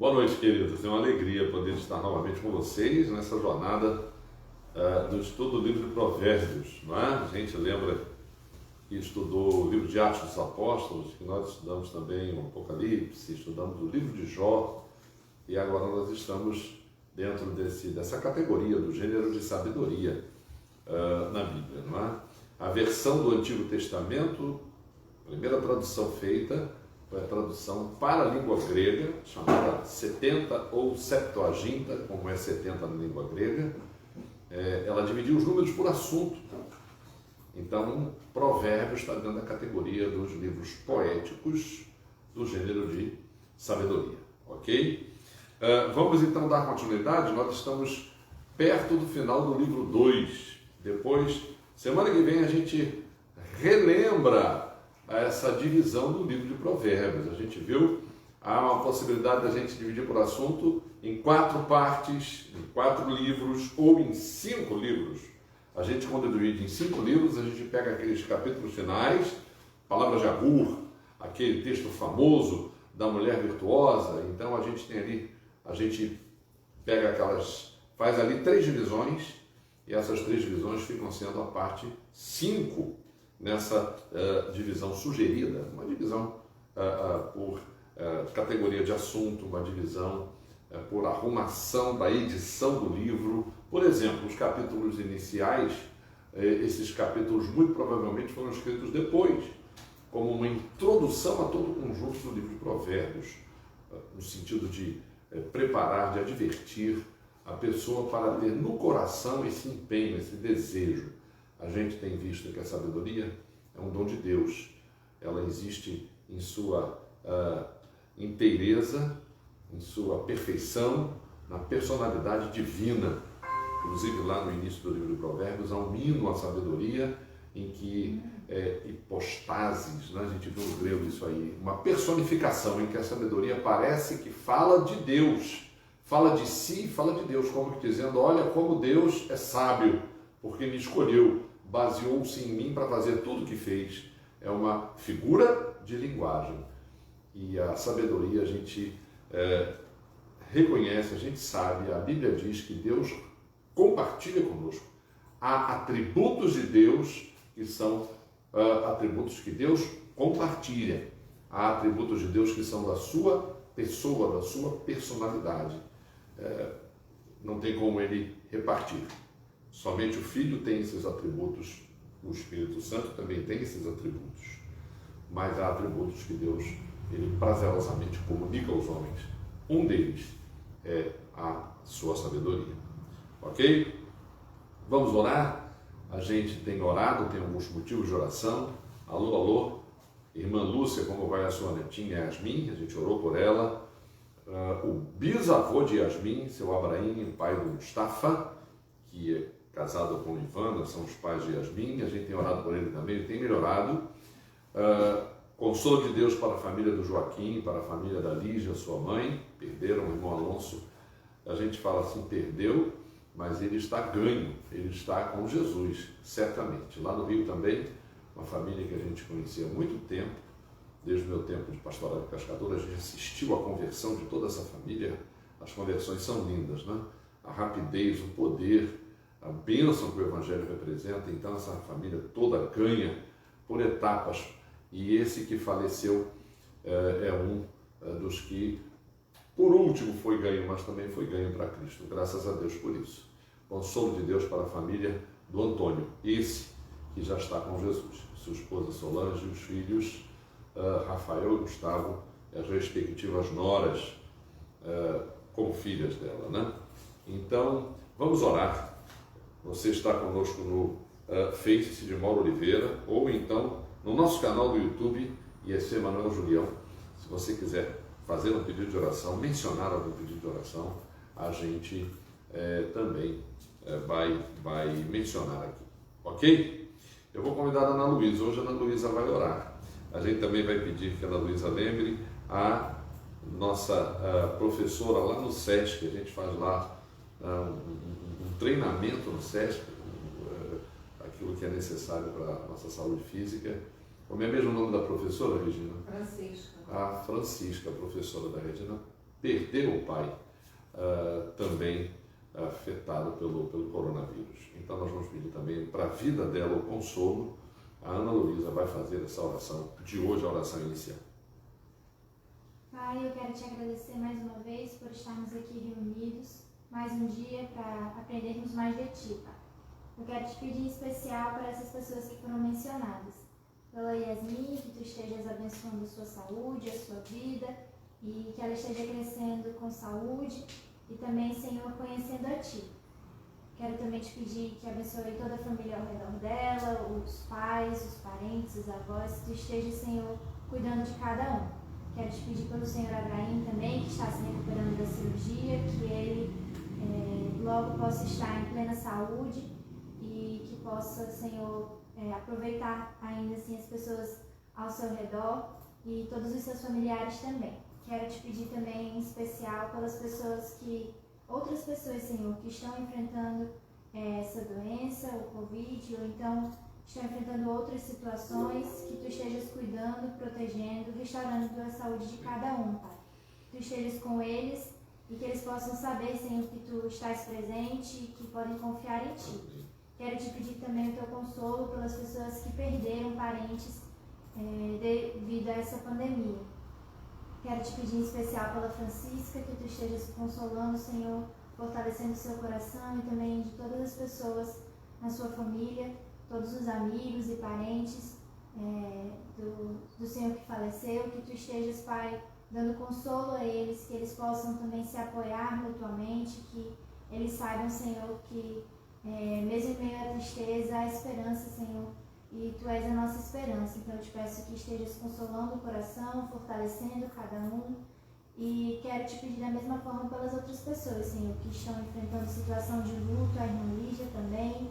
Boa noite, queridos. É uma alegria poder estar novamente com vocês nessa jornada do estudo do livro de Provérbios, não é? A gente lembra que estudou o livro de Atos dos Apóstolos, que nós estudamos também o Apocalipse, estudamos o livro de Jó, e agora nós estamos dentro dessa categoria do gênero de sabedoria na Bíblia, não é? A versão do Antigo Testamento, a primeira tradução feita, foi a tradução para a língua grega, chamada 70 ou Septuaginta, como é 70 na língua grega. Ela dividiu os números por assunto. Então, Provérbios está dentro da categoria dos livros poéticos do gênero de sabedoria, ok? Vamos então dar continuidade. Nós estamos perto do final do livro 2. Depois, semana que vem, a gente relembra essa divisão do livro de Provérbios. A gente viu, há uma possibilidade da gente dividir por assunto em 4 partes, em 4 livros ou em 5 livros. A gente, quando divide em 5 livros, a gente pega aqueles capítulos finais, palavra de Agur, aquele texto famoso da mulher virtuosa. Então a gente tem ali, a gente pega faz ali 3 divisões, e essas 3 divisões ficam sendo a parte 5 nessa divisão sugerida, uma divisão por categoria de assunto, uma divisão por arrumação da edição do livro. Por exemplo, os capítulos iniciais, esses capítulos muito provavelmente foram escritos depois, como uma introdução a todo o conjunto do livro de Provérbios, no sentido de preparar, de advertir a pessoa para ter no coração esse empenho, esse desejo. A gente tem visto que a sabedoria é um dom de Deus. Ela existe em sua inteireza, em sua perfeição, na personalidade divina. Inclusive, lá no início do livro de Provérbios, há um hino à sabedoria, em que hipostases, né? A gente viu no grego isso aí, uma personificação em que a sabedoria parece que fala de Deus, fala de si, fala de Deus, como que dizendo: olha como Deus é sábio, porque me escolheu, baseou-se em mim para fazer tudo o que fez. É uma figura de linguagem. E a sabedoria a gente reconhece, a gente sabe, a Bíblia diz que Deus compartilha conosco. Há atributos de Deus que são atributos que Deus compartilha. Há atributos de Deus que são da sua pessoa, da sua personalidade. Não tem como ele repartir. Somente o Filho tem esses atributos, o Espírito Santo também tem esses atributos, mas há atributos que Deus, ele prazerosamente comunica aos homens. Um deles é a sua sabedoria, ok? Vamos orar? A gente tem orado, tem alguns motivos de oração. Alô, alô, irmã Lúcia, como vai a sua netinha Yasmin? A gente orou por ela. O bisavô de Yasmin, seu Abraim, o pai do Mustafa, que é casado com Ivana, são os pais de Yasmin. A gente tem orado por ele também, ele tem melhorado. Consolo de Deus para a família do Joaquim, para a família da Lígia, sua mãe, perderam o irmão Alonso. A gente fala assim, perdeu, mas ele está ganho, ele está com Jesus, certamente. Lá no Rio também, uma família que a gente conhecia há muito tempo, desde o meu tempo de pastoral de Pescador, a gente assistiu à conversão de toda essa família. As conversões são lindas, né? A rapidez, o poder, a bênção que o Evangelho representa. Então essa família toda ganha por etapas, e esse que faleceu é um dos que por último foi ganho, mas também foi ganho para Cristo, graças a Deus por isso. Consolo de Deus para a família do Antônio, esse que já está com Jesus, sua esposa Solange, os filhos Rafael e Gustavo, as respectivas noras como filhas dela, né? Então vamos orar. Você está conosco no Face de Mauro Oliveira, ou então no nosso canal do YouTube, IEC Manuel Julião. Se você quiser fazer um pedido de oração, mencionar algum pedido de oração, a gente também vai mencionar aqui, ok? Eu vou convidar a Ana Luísa. Hoje a Ana Luísa vai orar. A gente também vai pedir que a Ana Luísa lembre a nossa professora lá no SESC. A gente faz lá um treinamento no SESC, aquilo que é necessário para a nossa saúde física. Como é mesmo o nome da professora, Regina? Francisca. A Francisca, professora da Regina, perdeu o pai, também afetado pelo coronavírus. Então nós vamos pedir também para a vida dela o consolo. A Ana Luísa vai fazer essa oração de hoje, a oração inicial. Pai, eu quero te agradecer mais uma vez por estarmos aqui reunidos, mais um dia para aprendermos mais de ti, Pai. Eu quero te pedir em especial para essas pessoas que foram mencionadas. Pela Yasmin, que tu estejas abençoando a sua saúde, a sua vida, e que ela esteja crescendo com saúde e também, Senhor, conhecendo a ti. Quero também te pedir que abençoe toda a família ao redor dela, os pais, os parentes, os avós, que tu esteja, Senhor, cuidando de cada um. Quero te pedir pelo Senhor Abraim também, que está se recuperando da cirurgia, que ele logo possa estar em plena saúde e que possa, Senhor, aproveitar ainda assim as pessoas ao seu redor e todos os seus familiares também. Quero te pedir também em especial pelas pessoas outras pessoas, Senhor, que estão enfrentando essa doença, o Covid, ou então estão enfrentando outras situações, que tu estejas cuidando, protegendo, restaurando a saúde de cada um, Pai. Que tu estejas com eles e que eles possam saber, Senhor, que tu estás presente e que podem confiar em ti. Quero te pedir também o teu consolo pelas pessoas que perderam parentes devido a essa pandemia. Quero te pedir em especial pela Francisca, que tu estejas consolando, Senhor, fortalecendo o seu coração e também de todas as pessoas na sua família, todos os amigos e parentes do Senhor que faleceu, que tu estejas, Pai, dando consolo a eles, que eles possam também se apoiar mutuamente, que eles saibam, Senhor, que mesmo em meio à tristeza, há esperança, Senhor, e tu és a nossa esperança. Então eu te peço que estejas consolando o coração, fortalecendo cada um, e quero te pedir da mesma forma pelas outras pessoas, Senhor, que estão enfrentando situação de luto, a irmã Lígia também,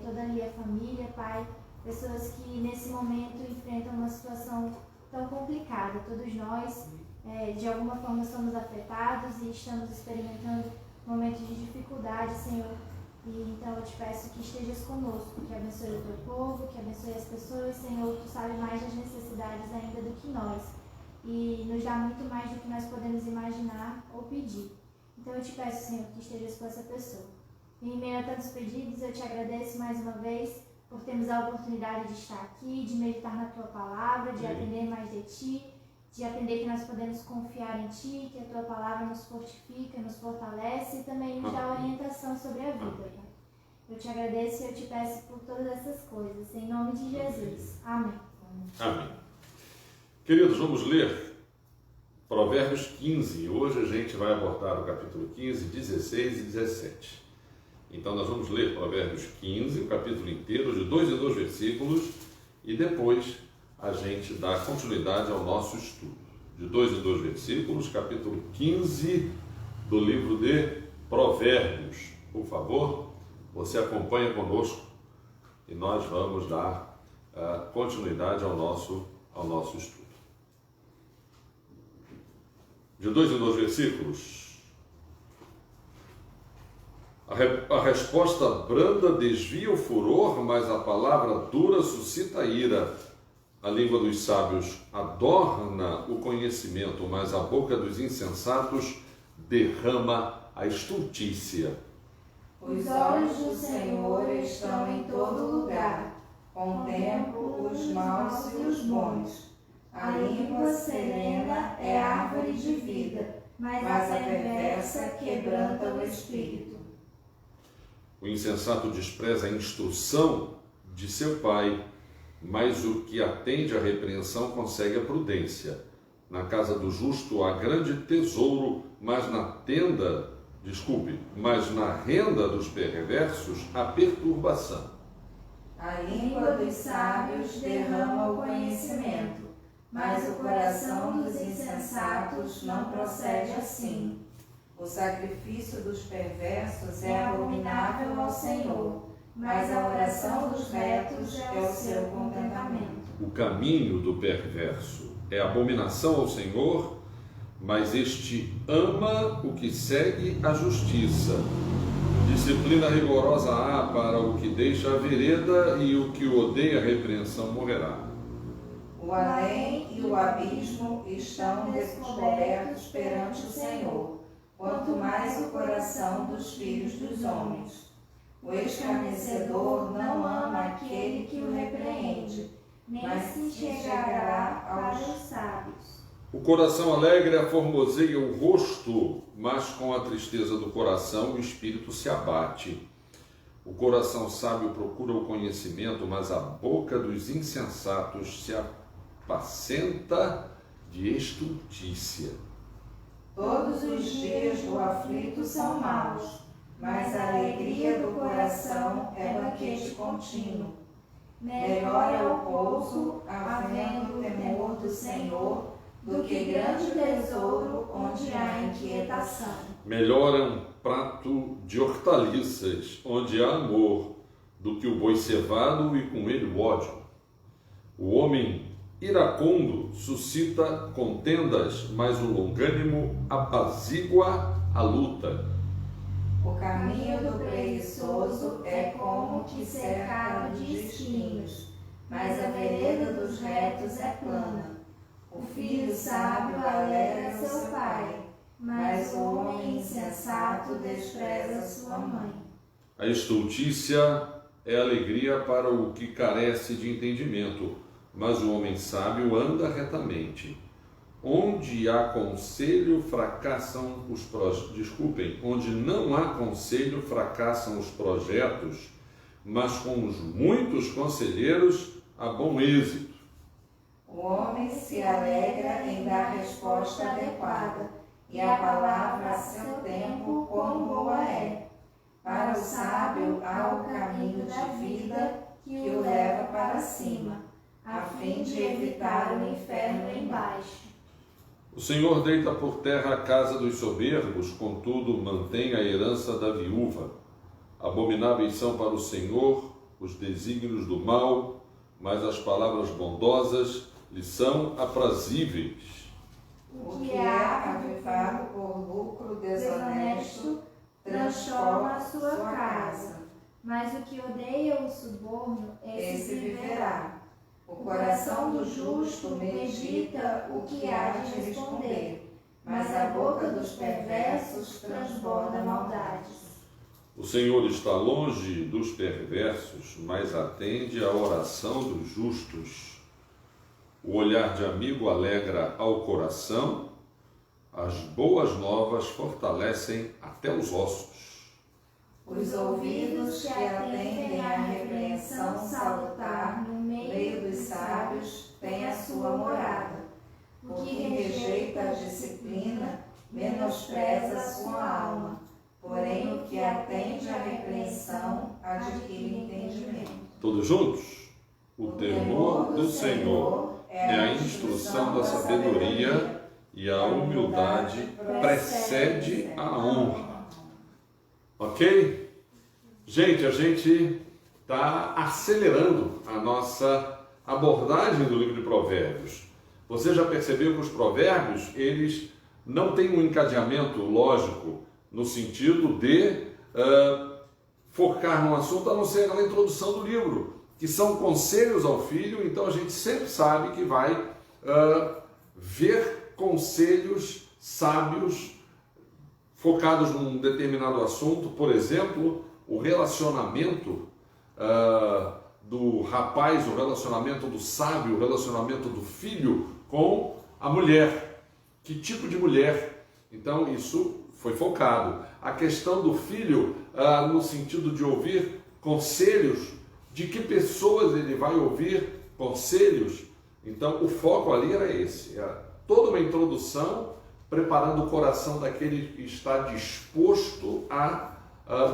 toda ali a família, Pai, pessoas que nesse momento enfrentam uma situação tão complicada. Todos nós, de alguma forma, somos afetados e estamos experimentando momentos de dificuldade, Senhor. E então eu te peço que estejas conosco, que abençoe o teu povo, que abençoe as pessoas, Senhor, tu sabe mais das necessidades ainda do que nós. E nos dá muito mais do que nós podemos imaginar ou pedir. Então eu te peço, Senhor, que estejas com essa pessoa. E em meio a tantos pedidos, eu te agradeço mais uma vez por termos a oportunidade de estar aqui, de meditar na tua palavra, de aprender mais de ti, de aprender que nós podemos confiar em ti, que a tua palavra nos fortifica, nos fortalece e também nos dá orientação sobre a vida, Pai. Eu te agradeço e eu te peço por todas essas coisas, em nome de Jesus. Amém. Amém. Queridos, vamos ler Provérbios 15. Hoje a gente vai abordar o capítulo 15, 16 e 17. Então nós vamos ler Provérbios 15, o capítulo inteiro, de 2 em 2 versículos, e depois a gente dá continuidade ao nosso estudo. De 2 em 2 versículos, capítulo 15 do livro de Provérbios. Por favor, você acompanha conosco e nós vamos dar continuidade ao nosso estudo. De 2 em 2 versículos. A resposta branda desvia o furor, mas a palavra dura suscita ira. A língua dos sábios adorna o conhecimento, mas a boca dos insensatos derrama a estultícia. Os olhos do Senhor estão em todo lugar, contemplam os maus e os bons. A língua serena é árvore de vida, mas a perversa quebranta o espírito. O insensato despreza a instrução de seu pai, mas o que atende à repreensão consegue a prudência. Na casa do justo há grande tesouro, mas na renda dos perversos há perturbação. A língua dos sábios derrama o conhecimento, mas o coração dos insensatos não procede assim. O sacrifício dos perversos é abominável ao Senhor, mas a oração dos retos é o seu contentamento. O caminho do perverso é abominação ao Senhor, mas este ama o que segue a justiça. Disciplina rigorosa há para o que deixa a vereda, e o que odeia a repreensão morrerá. O além e o abismo estão descobertos perante o Senhor, quanto mais o coração dos filhos dos homens. O escarnecedor não ama aquele que o repreende, nem se chegará aos sábios. O coração alegre aformoseia o rosto, mas com a tristeza do coração o espírito se abate. O coração sábio procura o conhecimento, mas a boca dos insensatos se apacenta de estultícia. Todos os dias do aflito são maus, mas a alegria do coração é banquete contínuo. Melhor é o pouso, havendo o temor do Senhor, do que grande tesouro onde há inquietação. Melhor é um prato de hortaliças, onde há amor, do que o boi cevado e com ele o ódio. O homem iracundo suscita contendas, mas o longânimo apazigua a luta. O caminho do preguiçoso é como que cercado de espinhos, mas a vereda dos retos é plana. O filho sábio alegra seu pai, mas o homem insensato despreza sua mãe. A estultícia é alegria para o que carece de entendimento, mas o homem sábio anda retamente. Onde há conselho, fracassam os onde não há conselho, fracassam os projetos, mas com os muitos conselheiros há bom êxito. O homem se alegra em dar resposta adequada, e a palavra a seu tempo quão boa é. Para o sábio há o caminho de vida que o leva para cima, a fim de evitar o inferno embaixo. O Senhor deita por terra a casa dos soberbos, contudo mantém a herança da viúva. Abomináveis são para o Senhor os desígnios do mal, mas as palavras bondosas lhe são aprazíveis. O que há avivado por lucro desonesto transforma a sua casa, mas o que odeia o suborno, esse viverá. O coração do justo medita o que há de responder, mas a boca dos perversos transborda maldades. O Senhor está longe dos perversos, mas atende à oração dos justos. O olhar de amigo alegra ao coração, as boas novas fortalecem até os ossos. Os ouvidos que atendem à repreensão salutar no meio dos sábios têm a sua morada. O que rejeita a disciplina menospreza a sua alma, porém o que atende à repreensão adquire entendimento. Todos juntos? O temor do Senhor é a instrução da sabedoria, e a humildade precede a honra. Ok? Gente, a gente está acelerando a nossa abordagem do livro de Provérbios. Você já percebeu que os provérbios, eles não têm um encadeamento lógico no sentido de focar num assunto, a não ser na introdução do livro, que são conselhos ao filho. Então a gente sempre sabe que vai ver conselhos sábios focados num determinado assunto. Por exemplo, o relacionamento do rapaz, o relacionamento do sábio, o relacionamento do filho com a mulher. Que tipo de mulher? Então isso foi focado. A questão do filho no sentido de ouvir conselhos, de que pessoas ele vai ouvir conselhos. Então o foco ali era esse, era toda uma introdução preparando o coração daquele que está disposto a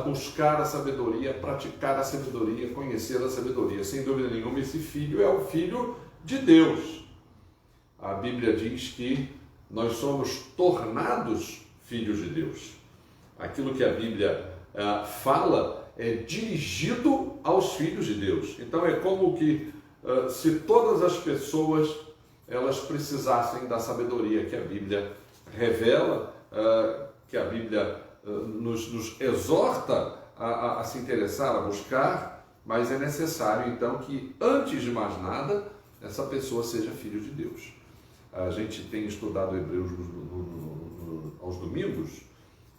buscar a sabedoria, praticar a sabedoria, conhecer a sabedoria. Sem dúvida nenhuma, esse filho é o filho de Deus. A Bíblia diz que nós somos tornados filhos de Deus. Aquilo que a Bíblia fala é dirigido aos filhos de Deus. Então é como que se todas as pessoas elas precisassem da sabedoria que a Bíblia revela, que a Bíblia nos exorta a se interessar, a buscar, mas é necessário então que, antes de mais nada, essa pessoa seja filho de Deus. A gente tem estudado Hebreus aos domingos,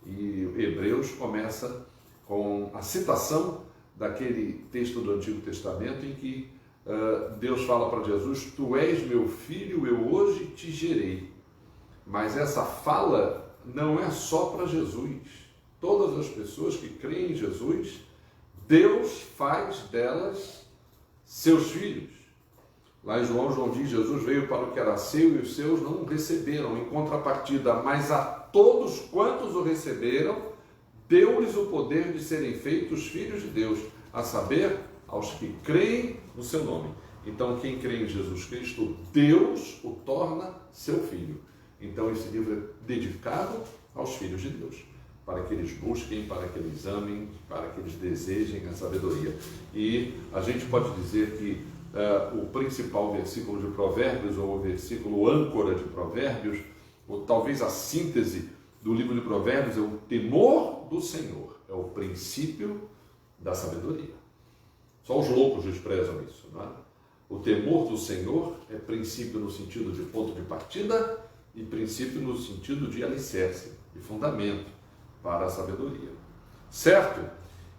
e Hebreus começa com a citação daquele texto do Antigo Testamento em que Deus fala para Jesus: tu és meu filho, eu hoje te gerei. Mas essa fala não é só para Jesus. Todas as pessoas que creem em Jesus, Deus faz delas seus filhos. Lá em João diz: Jesus veio para o que era seu e os seus não o receberam. Em contrapartida, mas a todos quantos o receberam, deu-lhes o poder de serem feitos filhos de Deus, a saber, aos que creem no seu nome. Então, quem crê em Jesus Cristo, Deus o torna seu filho. Então, esse livro é dedicado aos filhos de Deus, para que eles busquem, para que eles amem, para que eles desejem a sabedoria. E a gente pode dizer que o principal versículo de Provérbios, ou o versículo âncora de Provérbios, ou talvez a síntese do livro de Provérbios, é o temor do Senhor, é o princípio da sabedoria. Só os loucos desprezam isso, não é? O temor do Senhor é princípio no sentido de ponto de partida e princípio no sentido de alicerce, de fundamento para a sabedoria. Certo?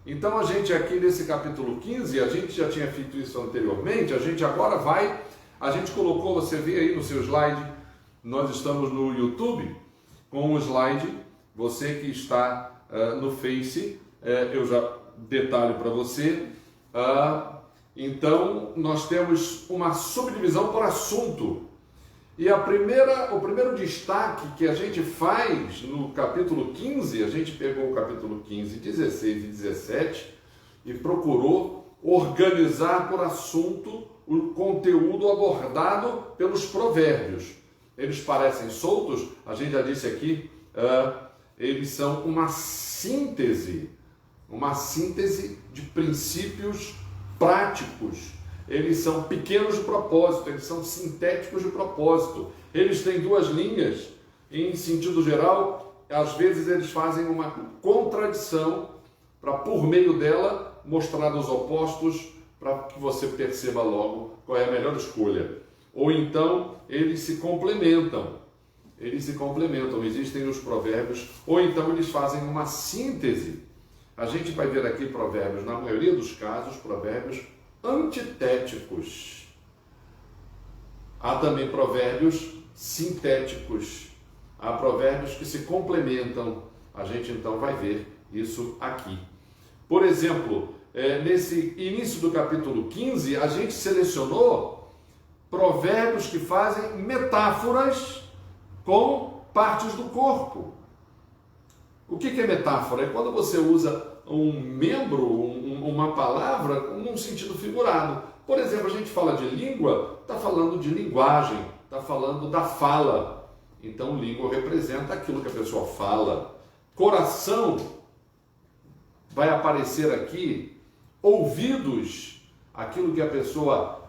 Então a gente aqui nesse capítulo 15, a gente já tinha feito isso anteriormente, a gente agora vai, a gente colocou, você vê aí no seu slide, nós estamos no YouTube com o slide, você que está no Face, eu já detalho para você. Então nós temos uma subdivisão por assunto. E o primeiro destaque que a gente faz no capítulo 15, a gente pegou o capítulo 15, 16 e 17 e procurou organizar por assunto o conteúdo abordado pelos provérbios. Eles parecem soltos, a gente já disse aqui, eles são uma síntese de princípios práticos. Eles são pequenos de propósito, eles são sintéticos de propósito. Eles têm duas linhas, em sentido geral, às vezes eles fazem uma contradição para, por meio dela, mostrar os opostos para que você perceba logo qual é a melhor escolha. Ou então, eles se complementam. Existem os provérbios, ou então eles fazem uma síntese. A gente vai ver aqui provérbios, na maioria dos casos, provérbios antitéticos. Há também provérbios sintéticos. Há provérbios que se complementam. A gente então vai ver isso aqui. Por exemplo, nesse início do capítulo 15, a gente selecionou provérbios que fazem metáforas com partes do corpo. O que é metáfora? É quando você usa um membro, uma palavra, num sentido figurado. Por exemplo, a gente fala de língua, está falando de linguagem, está falando da fala. Então, língua representa aquilo que a pessoa fala. Coração vai aparecer aqui. Ouvidos, aquilo que a pessoa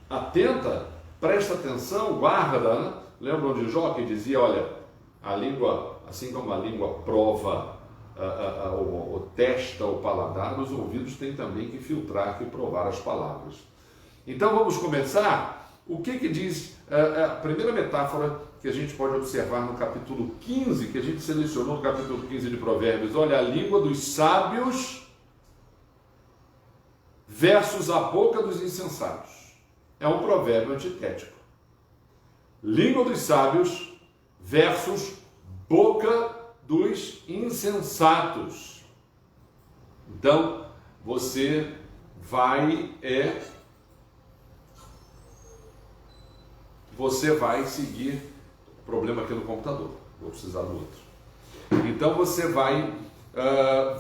atenta, presta atenção, guarda. Né? Lembram de Jó que dizia, olha, a língua, assim como a língua prova, testa o paladar, os ouvidos têm também que filtrar, que provar as palavras. Então vamos começar. O que diz a primeira metáfora que a gente pode observar no capítulo 15, que a gente selecionou no capítulo 15 de Provérbios? Olha, a língua dos sábios versus a boca dos insensatos. É um provérbio antitético. Língua dos sábios versus boca dos insensatos. Então, você vai seguir o problema aqui no computador. Vou precisar do outro. Então, você vai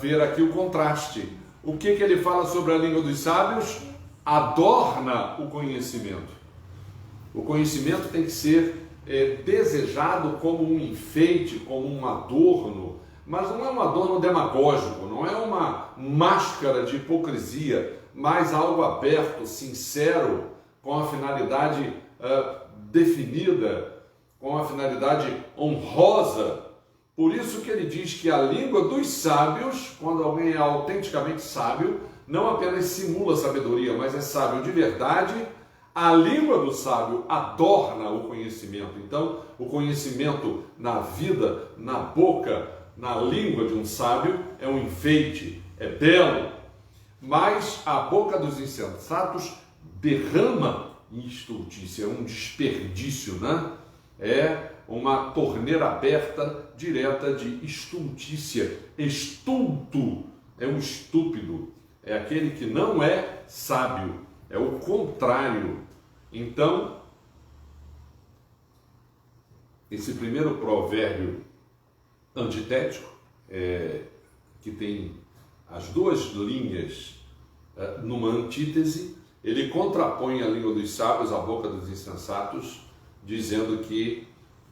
ver aqui o contraste. O que ele fala sobre a língua dos sábios? Adorna o conhecimento. O conhecimento tem que ser desejado como um enfeite, como um adorno, mas não é um adorno demagógico, não é uma máscara de hipocrisia, mas algo aberto, sincero, com a finalidade definida, com a finalidade honrosa. Por isso que ele diz que a língua dos sábios, quando alguém é autenticamente sábio, não apenas simula sabedoria, mas é sábio de verdade, A língua do sábio adorna o conhecimento. Então, o conhecimento na vida, na boca, na língua de um sábio é um enfeite, é belo. Mas a boca dos insensatos derrama estultícia, é um desperdício, né? É uma torneira aberta direta de estultícia. Estulto é um estúpido, é aquele que não é sábio, é o contrário. Então, esse primeiro provérbio antitético, que tem as duas linhas numa antítese, ele contrapõe a língua dos sábios à boca dos insensatos, dizendo que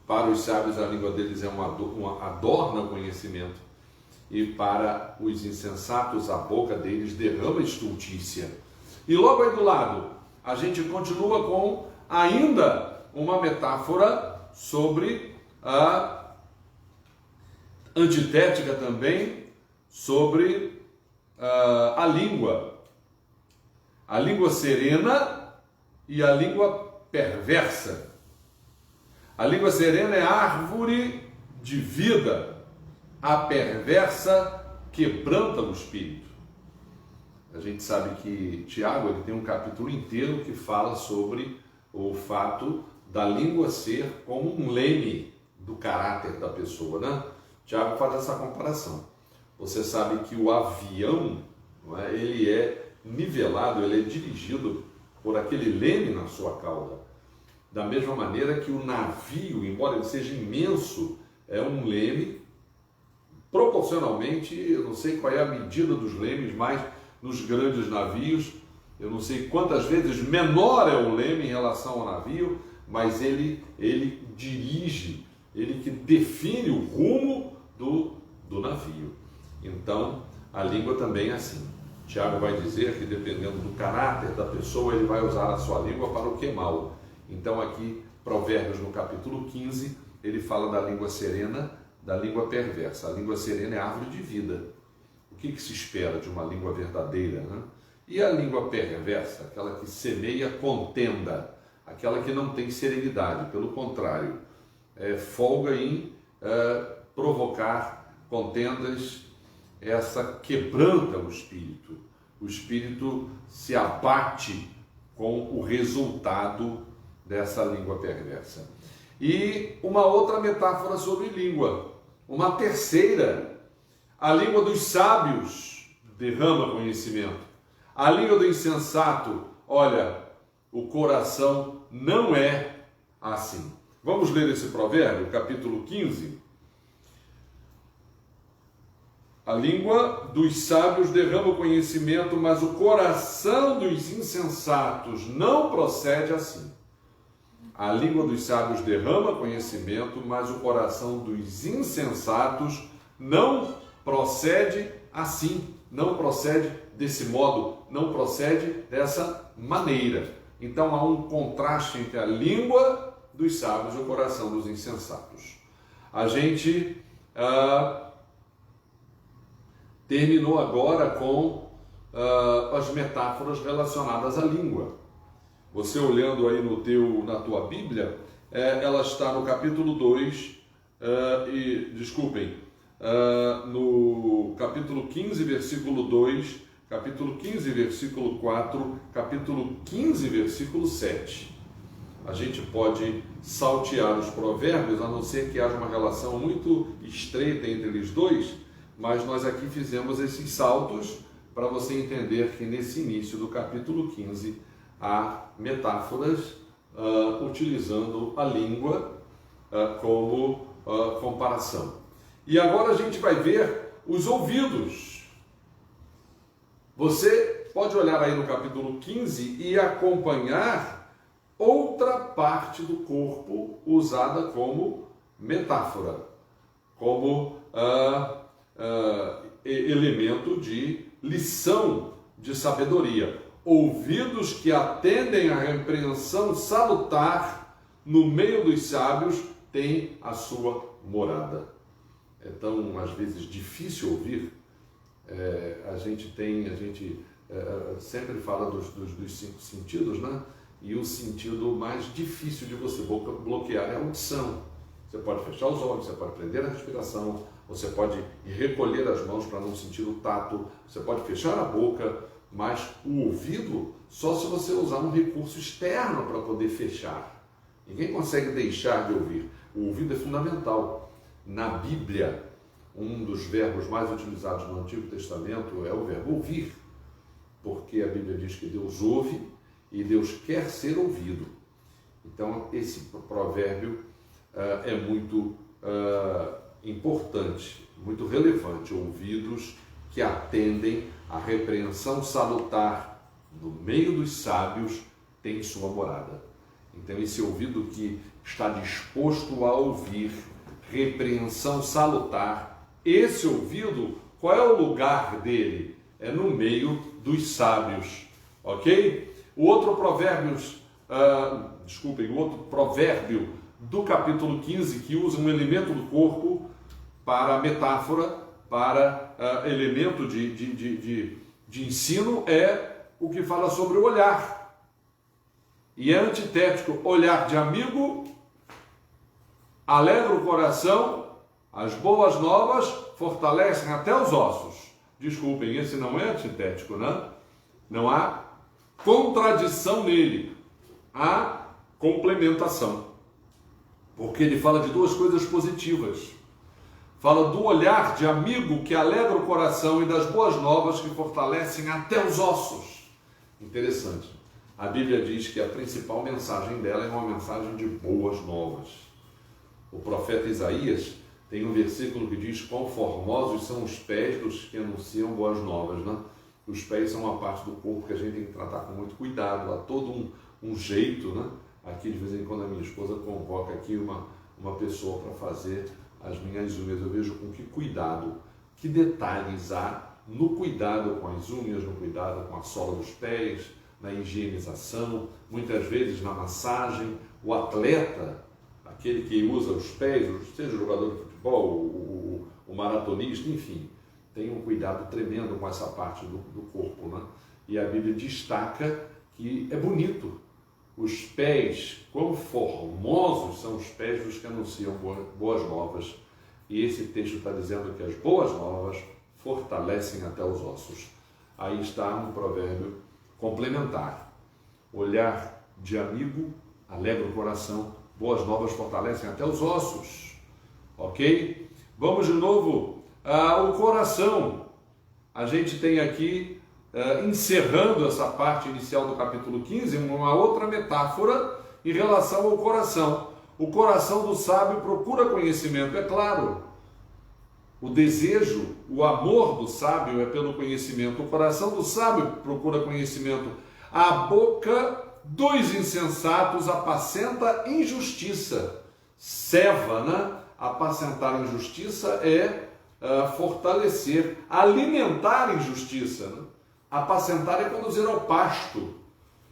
para os sábios a língua deles é adorna o conhecimento, e para os insensatos a boca deles derrama estultícia. E logo aí do lado, a gente continua com ainda uma metáfora sobre a antitética também, sobre a língua serena e a língua perversa. A língua serena é árvore de vida, a perversa quebranta o espírito. A gente sabe que Tiago ele tem um capítulo inteiro que fala sobre o fato da língua ser como um leme do caráter da pessoa, né? Tiago faz essa comparação. Você sabe que o avião, não é, ele é nivelado, ele é dirigido por aquele leme na sua cauda. Da mesma maneira que o navio, embora ele seja imenso, é um leme, proporcionalmente, eu não sei qual é a medida dos lemes, mas nos grandes navios, eu não sei quantas vezes menor é o leme em relação ao navio, mas ele dirige, ele que define o rumo do navio. Então, a língua também é assim. Tiago vai dizer que dependendo do caráter da pessoa, ele vai usar a sua língua para o que é mal. Então aqui, Provérbios no capítulo 15, ele fala da língua serena, da língua perversa. A língua serena é árvore de vida. O que se espera de uma língua verdadeira, né? E a língua perversa, aquela que semeia contenda, aquela que não tem serenidade, pelo contrário, folga em provocar contendas, essa quebranta o espírito se abate com o resultado dessa língua perversa. E uma outra metáfora sobre língua, uma terceira, a língua dos sábios derrama conhecimento, a língua do insensato, olha, o coração não é assim. Vamos ler esse provérbio, capítulo 15. A língua dos sábios derrama o conhecimento, mas o coração dos insensatos não procede assim. A língua dos sábios derrama conhecimento, mas o coração dos insensatos não procede assim. Não procede desse modo, não procede dessa maneira. Então há um contraste entre a língua dos sábios e o coração dos insensatos. A gente terminou agora com as metáforas relacionadas à língua. Você olhando aí na tua Bíblia, ela está no capítulo 2, no capítulo 15, versículo 2, capítulo 15, versículo 4, capítulo 15, versículo 7. A gente pode saltear os provérbios, a não ser que haja uma relação muito estreita entre eles dois, mas nós aqui fizemos esses saltos para você entender que nesse início do capítulo 15 há metáforas utilizando a língua como comparação. E agora a gente vai ver os ouvidos. Você pode olhar aí no capítulo 15 e acompanhar outra parte do corpo usada como metáfora, como elemento de lição de sabedoria. Ouvidos que atendem à repreensão salutar, no meio dos sábios tem a sua morada. É tão, às vezes, difícil ouvir. A gente sempre fala dos 5 sentidos, né? e o sentido mais difícil de você bloquear é a audição. Você pode fechar os olhos, você pode prender a respiração, você pode recolher as mãos para não sentir o tato, você pode fechar a boca, mas o ouvido só se você usar um recurso externo para poder fechar. Ninguém consegue deixar de ouvir. O ouvido é fundamental. Na Bíblia, um dos verbos mais utilizados no Antigo Testamento é o verbo ouvir, porque a Bíblia diz que Deus ouve e Deus quer ser ouvido. Então, esse provérbio é muito importante, muito relevante. Ouvidos que atendem à repreensão salutar no meio dos sábios tem sua morada. Então, esse ouvido que está disposto a ouvir repreensão salutar, esse ouvido, qual é o lugar dele? É no meio dos sábios, ok? O outro provérbio do capítulo 15, que usa um elemento do corpo para metáfora, para elemento de ensino, é o que fala sobre o olhar. E é antitético: olhar de amigo alegra o coração, as boas novas fortalecem até os ossos. Desculpem, esse não é antitético, né? Não há contradição nele, há complementação. Porque ele fala de duas coisas positivas. Fala do olhar de amigo que alegra o coração e das boas novas que fortalecem até os ossos. Interessante. A Bíblia diz que a principal mensagem dela é uma mensagem de boas novas. O profeta Isaías tem um versículo que diz: quão formosos são os pés dos que anunciam boas novas, né? Os pés são uma parte do corpo que a gente tem que tratar com muito cuidado, há todo um jeito, né? Aqui, de vez em quando, a minha esposa convoca aqui uma pessoa para fazer as minhas unhas. Eu vejo com que cuidado, que detalhes há no cuidado com as unhas, no cuidado com a sola dos pés, na higienização, muitas vezes na massagem. O atleta, aquele que usa os pés, seja o jogador de futebol, o maratonista, enfim, tem um cuidado tremendo com essa parte do corpo, né? E a Bíblia destaca que é bonito. Os pés, quão formosos são os pés dos que anunciam boas novas. E esse texto está dizendo que as boas novas fortalecem até os ossos. Aí está um provérbio complementar. Olhar de amigo alegra o coração, boas novas fortalecem até os ossos. Ok? Vamos de novo ao coração. A gente tem aqui, encerrando essa parte inicial do capítulo 15, uma outra metáfora em relação ao coração. O coração do sábio procura conhecimento, é claro. O desejo, o amor do sábio é pelo conhecimento. O coração do sábio procura conhecimento. A boca dos insensatos apacenta injustiça. Ceva, né? Apacentar injustiça é fortalecer, alimentar injustiça, né? Apacentar é conduzir ao pasto.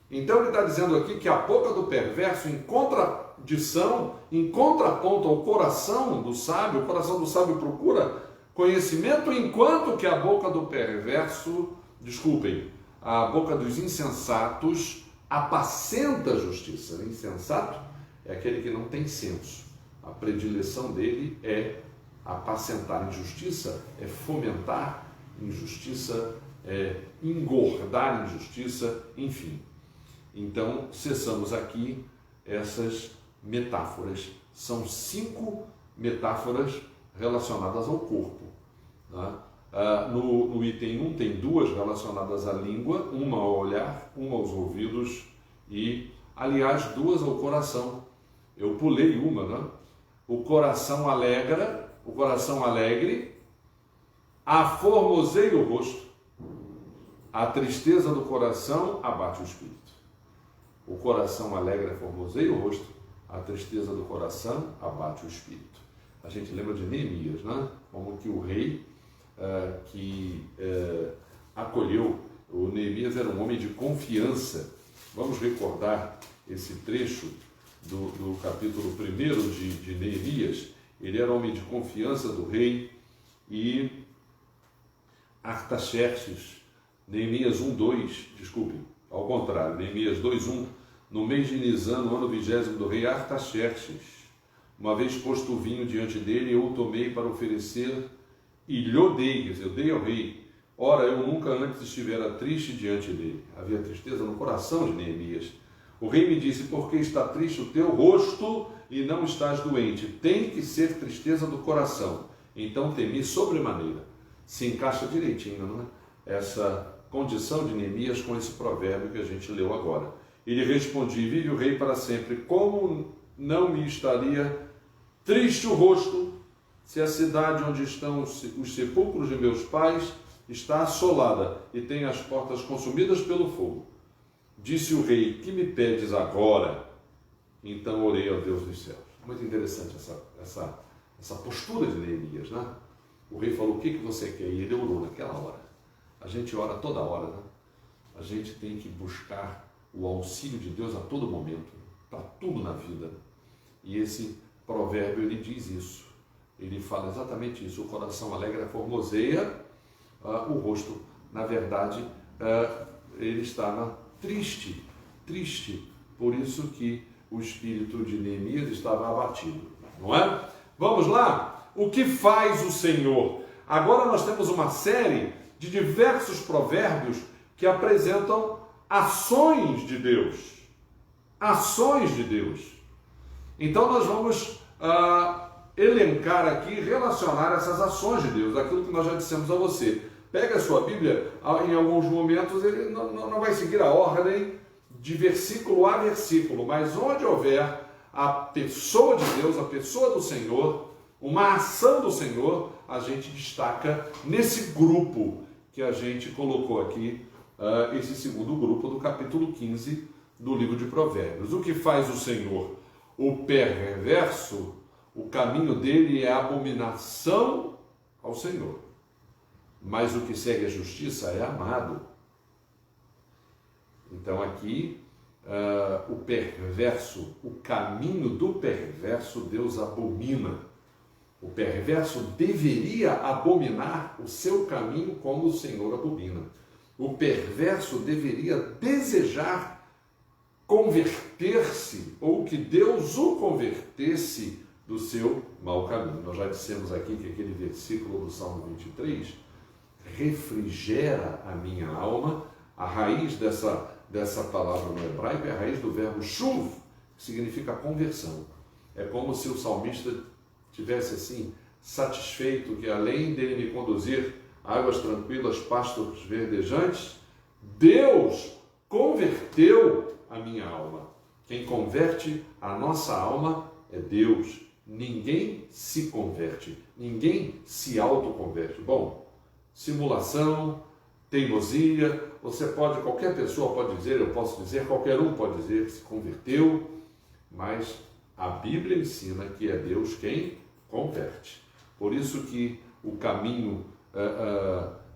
Então ele está dizendo aqui que a boca do perverso, em contradição, em contraponto ao coração do sábio, o coração do sábio procura conhecimento, enquanto que a boca do perverso, a boca dos insensatos apacenta a justiça. Insensato é aquele que não tem senso. A predileção dele é apacentar injustiça, é fomentar injustiça, é engordar injustiça, enfim. Então, cessamos aqui essas metáforas. São 5 metáforas relacionadas ao corpo. Né? No item 1 tem 2 relacionadas à língua, uma ao olhar, uma aos ouvidos e, aliás, 2 ao coração. Eu pulei uma, né? O coração alegre, aformoseia o rosto. A tristeza do coração abate o espírito. O coração alegre aformoseia o rosto, a tristeza do coração abate o espírito. A gente lembra de Neemias, né? Como que o rei que acolheu, o Neemias era um homem de confiança. Vamos recordar esse trecho do capítulo 1 de Neemias. Ele era homem de confiança do rei e Artaxerxes, Neemias 1:2, ao contrário, Neemias 2:1, no mês de Nisan, no ano 20º do rei Artaxerxes, uma vez posto o vinho diante dele, eu o tomei para oferecer e lhe dei, quer dizer, eu dei ao rei. Ora, eu nunca antes estivera triste diante dele. Havia tristeza no coração de Neemias. O rei me disse, por que está triste o teu rosto e não estás doente? Tem que ser tristeza do coração. Então temi sobremaneira. Se encaixa direitinho, não é? Essa condição de Neemias com esse provérbio que a gente leu agora. E lhe respondi, vive o rei para sempre. Como não me estaria triste o rosto se a cidade onde estão os sepulcros de meus pais está assolada e tem as portas consumidas pelo fogo? Disse o rei, que me pedes agora? Então orei ao Deus dos céus. Muito interessante essa postura de Neemias, né? O rei falou, o que você quer? E ele orou naquela hora. A gente ora toda hora, né? A gente tem que buscar o auxílio de Deus a todo momento, para tudo na vida. E esse provérbio, ele diz isso. Ele fala exatamente isso. O coração alegre formoseia, o rosto, na verdade, ele estava triste. Por isso que o espírito de Neemias estava abatido. Não é? Vamos lá? O que faz o Senhor? Agora nós temos uma série de diversos provérbios que apresentam ações de Deus. Ações de Deus. Então nós vamos elencar aqui, relacionar essas ações de Deus, aquilo que nós já dissemos a você. Pega a sua Bíblia, em alguns momentos ele não vai seguir a ordem de versículo a versículo, mas onde houver a pessoa de Deus, a pessoa do Senhor, uma ação do Senhor, a gente destaca nesse grupo que a gente colocou aqui, esse segundo grupo do capítulo 15 do livro de Provérbios. O que faz o Senhor? O perverso, o caminho dele é abominação ao Senhor, mas o que segue a justiça é amado. Então aqui, o perverso, o caminho do perverso, Deus abomina. O perverso deveria abominar o seu caminho como o Senhor abomina. O perverso deveria desejar converter-se, ou que Deus o convertesse do seu mau caminho. Nós já dissemos aqui que aquele versículo do Salmo 23 refrigera a minha alma. A raiz dessa palavra no hebraico é a raiz do verbo shuv, que significa conversão. É como se o salmista tivesse assim, satisfeito que além dele me conduzir a águas tranquilas, pastos verdejantes, Deus converteu a minha alma. Quem converte a nossa alma é Deus. Ninguém se converte, ninguém se autoconverte. Bom, simulação, teimosia, qualquer pessoa pode dizer, eu posso dizer, qualquer um pode dizer que se converteu, mas a Bíblia ensina que é Deus quem converte. Por isso que o caminho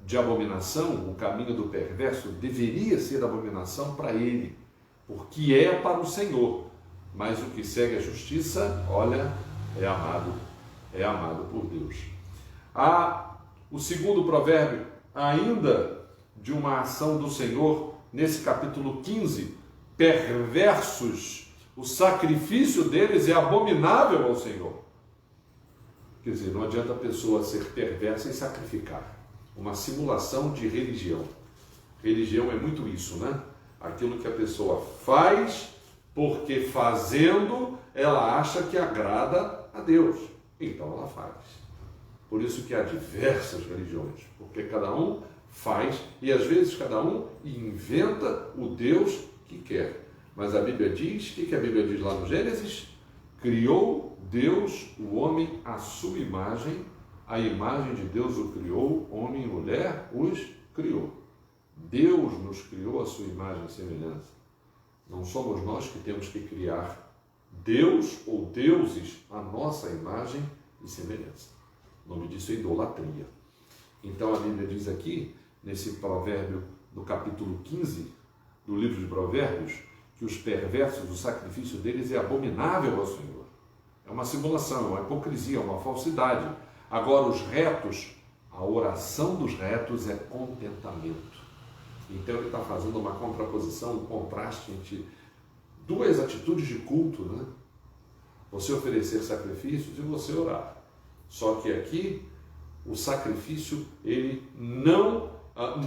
de abominação, o caminho do perverso, deveria ser abominação para ele, porque é para o Senhor. Mas o que segue a justiça, olha, é amado por Deus. O segundo provérbio, ainda de uma ação do Senhor, nesse capítulo 15, perversos, o sacrifício deles é abominável ao Senhor. Quer dizer, não adianta a pessoa ser perversa e sacrificar. Uma simulação de religião. Religião é muito isso, né? Aquilo que a pessoa faz, porque fazendo, ela acha que agrada a Deus. Então ela faz. Por isso que há diversas religiões, porque cada um faz, e às vezes cada um inventa o Deus que quer. Mas a Bíblia diz, o que a Bíblia diz lá no Gênesis? Criou Deus o homem à sua imagem, a imagem de Deus o criou, homem e mulher os criou. Deus nos criou à sua imagem e semelhança. Não somos nós que temos que criar Deus ou deuses à nossa imagem e semelhança. O nome disso é idolatria. Então a Bíblia diz aqui, nesse provérbio do capítulo 15 do livro de Provérbios, que os perversos, o sacrifício deles é abominável ao Senhor. É uma simulação, é uma hipocrisia, é uma falsidade. Agora os retos, a oração dos retos é contentamento. Então ele está fazendo uma contraposição, um contraste entre duas atitudes de culto, né? Você oferecer sacrifícios e você orar. Só que aqui o sacrifício ele não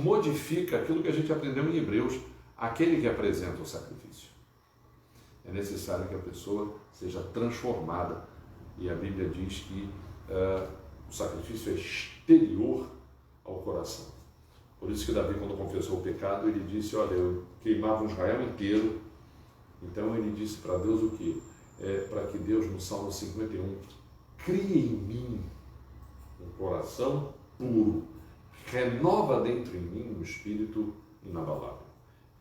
modifica aquilo que a gente aprendeu em Hebreus, aquele que apresenta o sacrifício. É necessário que a pessoa seja transformada, e a Bíblia diz que o sacrifício é exterior ao coração. Por isso que Davi, quando confessou o pecado, ele disse, olha, eu queimava um Israel inteiro. Então ele disse para Deus o quê? Para que Deus, no Salmo 51, crie em mim um coração puro, renova dentro em mim um espírito inabalável.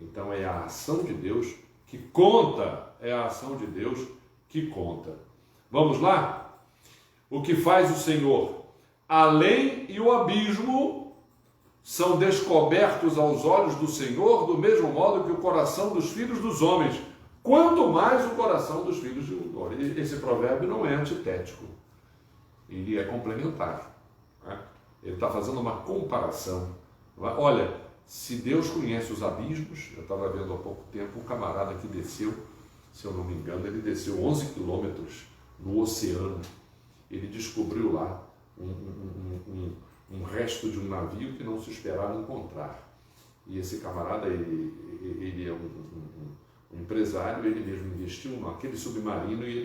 Então é a ação de Deus que conta, é a ação de Deus que conta. Vamos lá? O que faz o Senhor? Além e o abismo são descobertos aos olhos do Senhor, do mesmo modo que o coração dos filhos dos homens, quanto mais o coração dos filhos de homens. Esse provérbio não é antitético, ele é complementar, né? Ele está fazendo uma comparação. Olha, se Deus conhece os abismos, eu estava vendo há pouco tempo um camarada que desceu, se eu não me engano, ele desceu 11 quilômetros no oceano. Ele descobriu lá um resto de um navio que não se esperava encontrar. E esse camarada, ele é um empresário, ele mesmo investiu naquele submarino e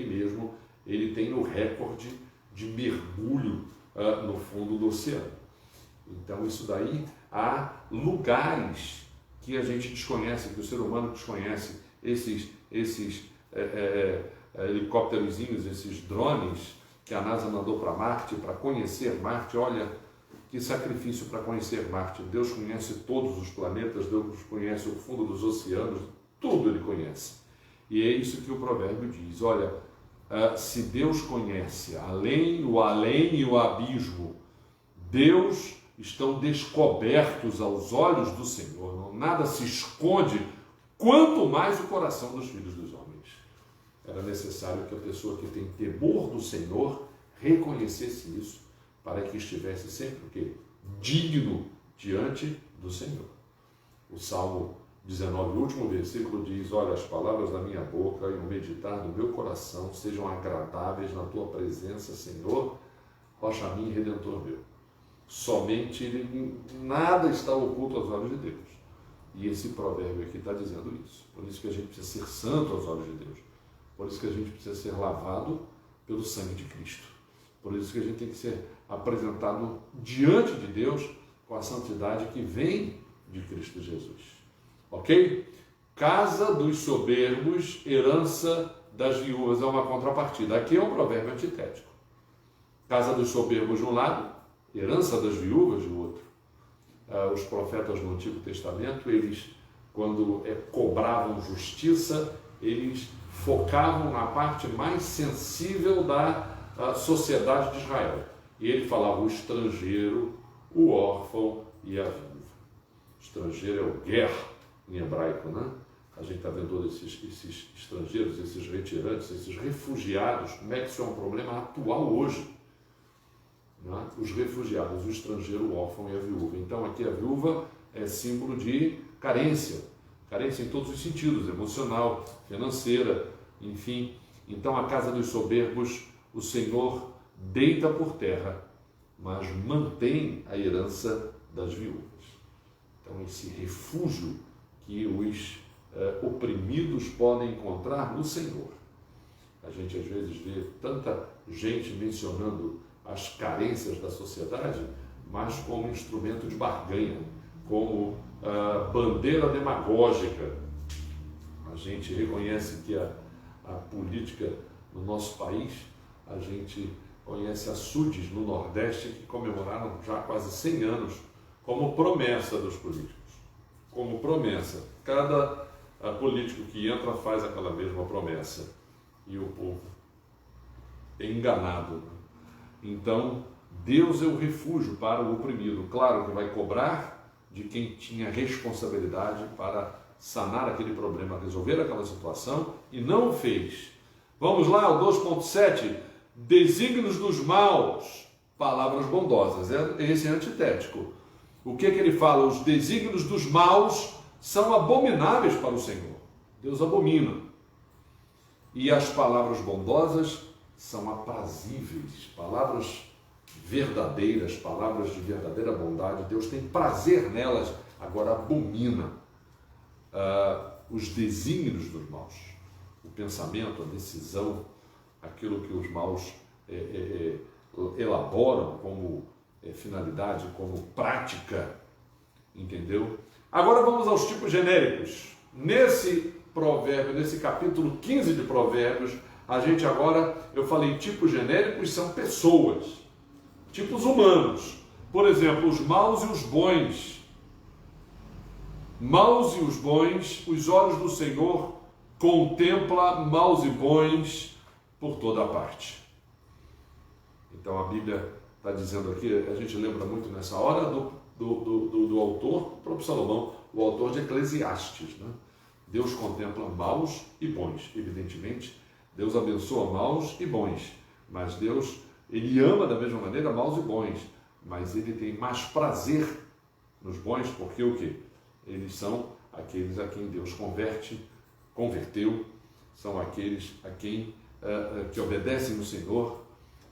ele tem o recorde de mergulho no fundo do oceano. Então isso daí, há lugares que a gente desconhece, que o ser humano desconhece, esses helicópterozinhos, esses drones que a NASA mandou para Marte, para conhecer Marte. Olha, que sacrifício para conhecer Marte. Deus conhece todos os planetas, Deus conhece o fundo dos oceanos, tudo Ele conhece. E é isso que o provérbio diz. Olha, se Deus conhece além e o abismo, Deus estão descobertos aos olhos do Senhor, nada se esconde, quanto mais o coração dos filhos dos homens. Era necessário que a pessoa que tem temor do Senhor reconhecesse isso, para que estivesse sempre o quê? Digno diante do Senhor. O Salmo 19, o último versículo diz, olha, as palavras da minha boca e o meditar do meu coração sejam agradáveis na tua presença, Senhor, rocha minha e redentor meu. Somente nada está oculto aos olhos de Deus. E esse provérbio aqui está dizendo isso. Por isso que a gente precisa ser santo aos olhos de Deus. Por isso que a gente precisa ser lavado pelo sangue de Cristo. Por isso que a gente tem que ser apresentado diante de Deus com a santidade que vem de Cristo Jesus. Ok? Casa dos soberbos, herança das viúvas, é uma contrapartida. Aqui é um provérbio antitético. Casa dos soberbos de um lado, herança das viúvas do outro. Os profetas no Antigo Testamento, eles, quando cobravam justiça, eles focavam na parte mais sensível da sociedade de Israel. E ele falava o estrangeiro, o órfão e a viúva. O estrangeiro é o ger, em hebraico, né? A gente está vendo todos esses estrangeiros, esses retirantes, esses refugiados. Como é que isso é um problema atual hoje? Né? Os refugiados, o estrangeiro, o órfão e a viúva. Então aqui a viúva é símbolo de carência em todos os sentidos, emocional, financeira, enfim. Então a casa dos soberbos, o Senhor deita por terra, mas mantém a herança das viúvas. Então esse refúgio que os oprimidos podem encontrar no Senhor. A gente às vezes vê tanta gente mencionando as carências da sociedade, mas como instrumento de barganha, como bandeira demagógica. A gente reconhece que a política no nosso país, a gente conhece açudes no Nordeste que comemoraram já quase 100 anos como promessa dos políticos. Como promessa. Cada político que entra faz aquela mesma promessa e o povo é enganado. Então, Deus é o refúgio para o oprimido. Claro que vai cobrar de quem tinha responsabilidade para sanar aquele problema, resolver aquela situação, e não o fez. Vamos lá, o 2.7, desígnios dos maus, palavras bondosas. Esse é antitético. O que ele fala? Os desígnios dos maus são abomináveis para o Senhor. Deus abomina. E as palavras bondosas são aprazíveis, palavras verdadeiras, palavras de verdadeira bondade. Deus tem prazer nelas, agora abomina os desígnios dos maus, o pensamento, a decisão, aquilo que os maus elaboram como finalidade, como prática, entendeu? Agora vamos aos tipos genéricos. Nesse provérbio, nesse capítulo 15 de Provérbios, eu falei tipos genéricos são pessoas, tipos humanos. Por exemplo, os maus e os bons. Maus e os bons, os olhos do Senhor contempla maus e bons por toda a parte. Então a Bíblia está dizendo aqui, a gente lembra muito nessa hora do autor, o próprio Salomão, o autor de Eclesiastes, né? Deus contempla maus e bons. Evidentemente, Deus abençoa maus e bons, mas Deus, Ele ama da mesma maneira maus e bons, mas Ele tem mais prazer nos bons, porque o quê? Eles são aqueles a quem Deus converteu, são aqueles a quem que obedecem no Senhor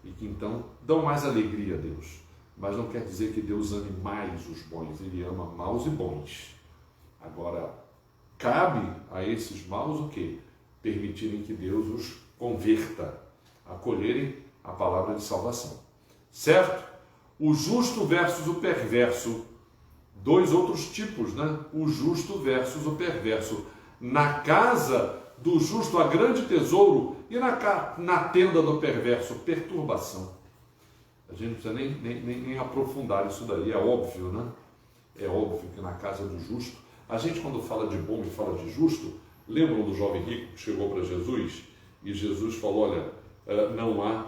e que então dão mais alegria a Deus. Mas não quer dizer que Deus ame mais os bons, Ele ama maus e bons. Agora, cabe a esses maus o quê? Permitirem que Deus os converta, acolherem a palavra de salvação. Certo? O justo versus o perverso. Dois outros tipos, né? O justo versus o perverso. Na casa do justo há grande tesouro e na tenda do perverso, perturbação. A gente não precisa nem aprofundar isso daí, é óbvio, né? É óbvio que na casa do justo, a gente quando fala de bom e fala de justo, lembram do jovem rico que chegou para Jesus e Jesus falou, olha, não há,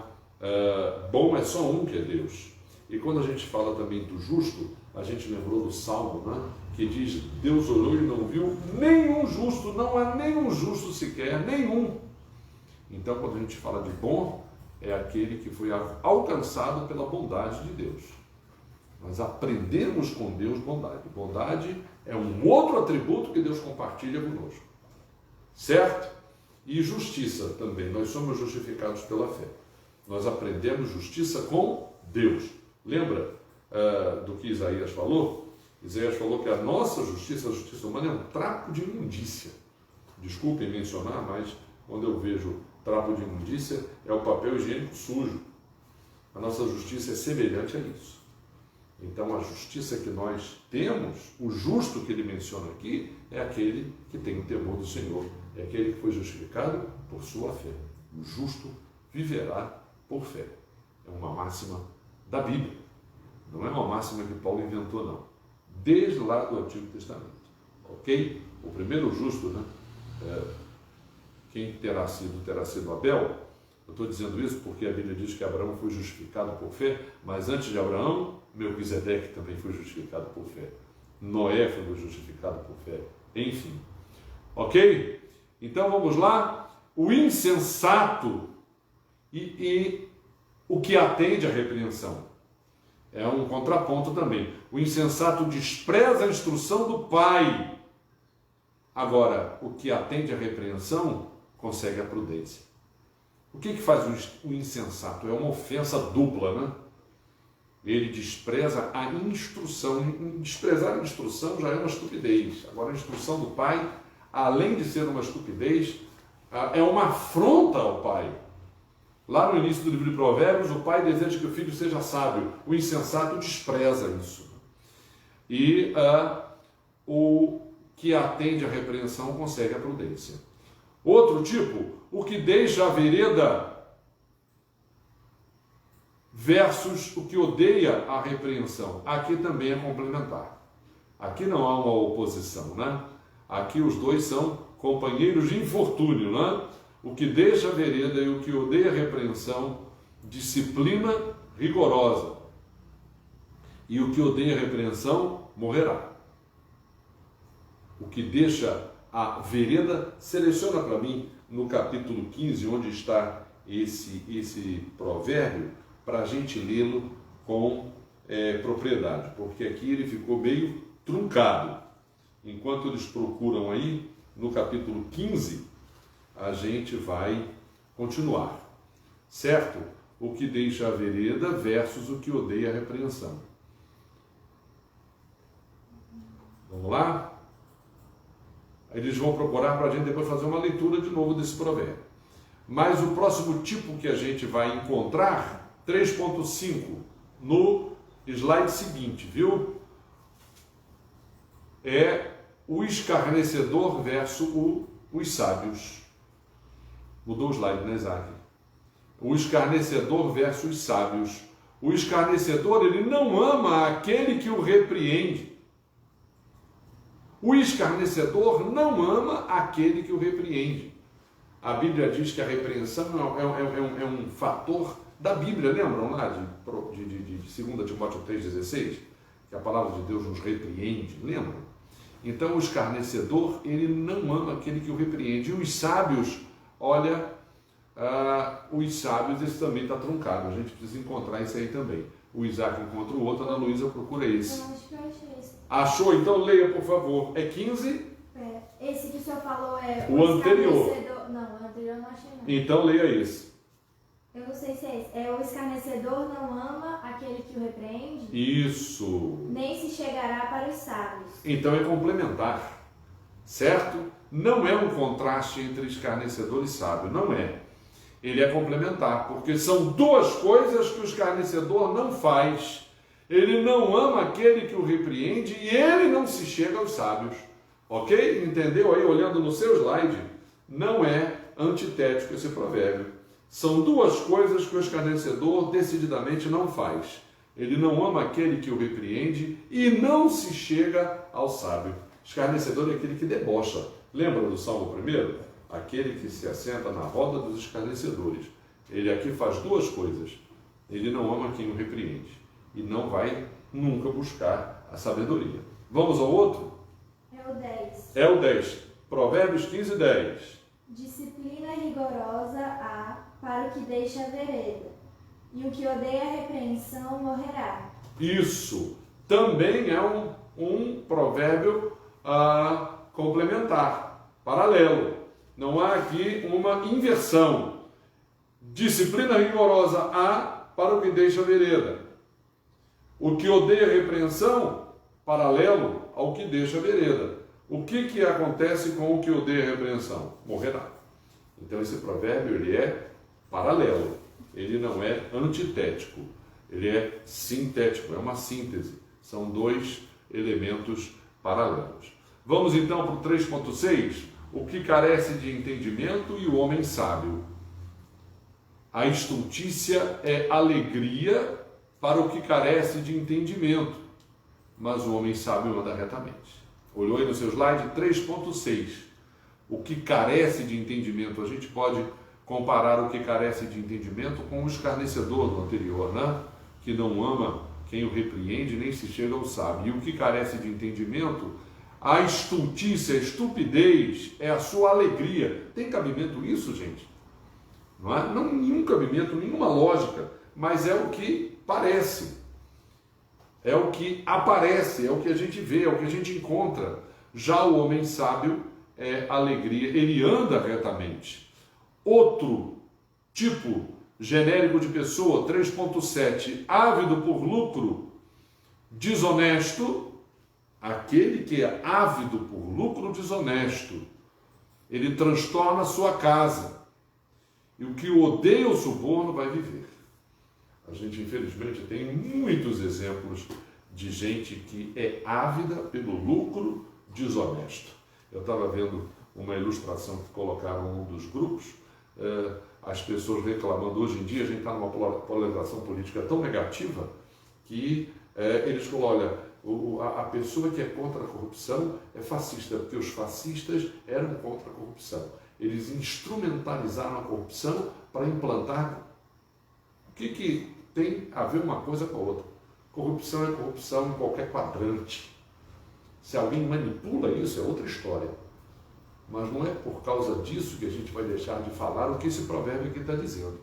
bom é só um que é Deus. E quando a gente fala também do justo, a gente lembrou do Salmo, né? Que diz, Deus olhou e não viu nenhum justo, não há nenhum justo sequer, nenhum. Então quando a gente fala de bom, é aquele que foi alcançado pela bondade de Deus. Nós aprendemos com Deus bondade. Bondade é um outro atributo que Deus compartilha conosco. Certo? E justiça também. Nós somos justificados pela fé. Nós aprendemos justiça com Deus. Lembra do que Isaías falou? Isaías falou que a nossa justiça, a justiça humana, é um trapo de imundícia. Desculpem mencionar, mas quando eu vejo trapo de imundícia, é o papel higiênico sujo. A nossa justiça é semelhante a isso. Então, a justiça que nós temos, o justo que ele menciona aqui, é aquele que tem o temor do Senhor. É aquele que foi justificado por sua fé. O justo viverá por fé. É uma máxima da Bíblia. Não é uma máxima que Paulo inventou, não. Desde lá do Antigo Testamento. Ok? O primeiro justo, né? Quem terá sido Abel. Eu estou dizendo isso porque a Bíblia diz que Abraão foi justificado por fé, mas antes de Abraão, Melquisedeque também foi justificado por fé. Noé foi justificado por fé. Enfim. Ok? Então vamos lá. O insensato e o que atende à repreensão. É um contraponto também. O insensato despreza a instrução do pai. Agora, o que atende à repreensão consegue a prudência. O que faz o insensato? É uma ofensa dupla, né? Ele despreza a instrução. Desprezar a instrução já é uma estupidez. Agora, a instrução do pai, além de ser uma estupidez, é uma afronta ao pai. Lá no início do livro de Provérbios, o pai deseja que o filho seja sábio. O insensato despreza isso. E o que atende à repreensão consegue a prudência. Outro tipo, o que deixa a vereda versus o que odeia a repreensão. Aqui também é complementar. Aqui não há uma oposição, né? Aqui os dois são companheiros de infortúnio, né? O que deixa a vereda e o que odeia a repreensão, disciplina rigorosa. E o que odeia a repreensão, morrerá. O que deixa a vereda, seleciona para mim no capítulo 15, onde está esse provérbio, para a gente lê-lo com propriedade, porque aqui ele ficou meio truncado. Enquanto eles procuram aí, no capítulo 15, a gente vai continuar, certo? O que deixa a vereda versus o que odeia a repreensão. Vamos lá? Eles vão procurar para a gente depois fazer uma leitura de novo desse provérbio. Mas o próximo tipo que a gente vai encontrar, 3.5, no slide seguinte, viu? É o escarnecedor versus os sábios. Mudou o slide, né, Isaac? O escarnecedor versus os sábios. O escarnecedor, ele não ama aquele que o repreende. O escarnecedor não ama aquele que o repreende. A Bíblia diz que a repreensão é um fator da Bíblia, lembram lá de 2 Timóteo 3,16? Que a palavra de Deus nos repreende, lembram? Então o escarnecedor, ele não ama aquele que o repreende. E os sábios, olha, os sábios, esse também está truncado, a gente precisa encontrar isso aí também. O Isaac encontra o outro, a Ana Luísa procura esse. Eu acho que eu achei esse. Achou? Então leia, por favor. É 15? Esse que o senhor falou é o anterior. Não, o anterior eu não achei não. Então leia esse. Eu não sei se é esse. É o escarnecedor não ama aquele que o repreende. Isso. Nem se chegará para os sábios. Então é complementar, certo? Não é um contraste entre escarnecedor e sábio, não é. Ele é complementar, porque são duas coisas que o escarnecedor não faz. Ele não ama aquele que o repreende e ele não se chega aos sábios. Ok? Entendeu aí, olhando no seu slide? Não é antitético esse provérbio. São duas coisas que o escarnecedor decididamente não faz. Ele não ama aquele que o repreende e não se chega ao sábio. Escarnecedor é aquele que debocha. Lembra do Salmo 1? Aquele que se assenta na roda dos escarnecedores. Ele aqui faz duas coisas. Ele não ama quem o repreende e não vai nunca buscar a sabedoria. Vamos ao outro? É o 10. É o 10. Provérbios 15, 10. Disciplina rigorosa há para o que deixa a vereda, e o que odeia a repreensão morrerá. Isso também é um provérbio complementar, paralelo. Não há aqui uma inversão. Disciplina rigorosa há para o que deixa a vereda. O que odeia a repreensão, paralelo ao que deixa a vereda. O que acontece com o que odeia a repreensão? Morrerá. Então esse provérbio ele é paralelo. Ele não é antitético. Ele é sintético, é uma síntese. São dois elementos paralelos. Vamos então para o 3.6. O que carece de entendimento e o homem sábio. A estultícia é alegria para o que carece de entendimento, mas o homem sábio anda retamente. Olhou aí no seu slide 3.6. O que carece de entendimento, a gente pode comparar o que carece de entendimento com o escarnecedor do anterior, né? Que não ama quem o repreende, nem se chega ao sábio. E o que carece de entendimento, a estultícia, a estupidez, é a sua alegria. Tem cabimento isso, gente? Não há nenhum cabimento, nenhuma lógica, mas é o que parece. É o que aparece, é o que a gente vê, é o que a gente encontra. Já o homem sábio é alegria, ele anda retamente. Outro tipo genérico de pessoa, 3.7, ávido por lucro, desonesto. Aquele que é ávido por lucro desonesto, ele transtorna a sua casa. E o que odeia o suborno vai viver. A gente, infelizmente, tem muitos exemplos de gente que é ávida pelo lucro desonesto. Eu estava vendo uma ilustração que colocaram em um dos grupos, as pessoas reclamando. Hoje em dia a gente está numa polarização política tão negativa que eles falam, olha, a pessoa que é contra a corrupção é fascista, porque os fascistas eram contra a corrupção. Eles instrumentalizaram a corrupção para implantar. O que tem a ver uma coisa com a outra? Corrupção é corrupção em qualquer quadrante. Se alguém manipula isso, é outra história. Mas não é por causa disso que a gente vai deixar de falar o que esse provérbio aqui está dizendo.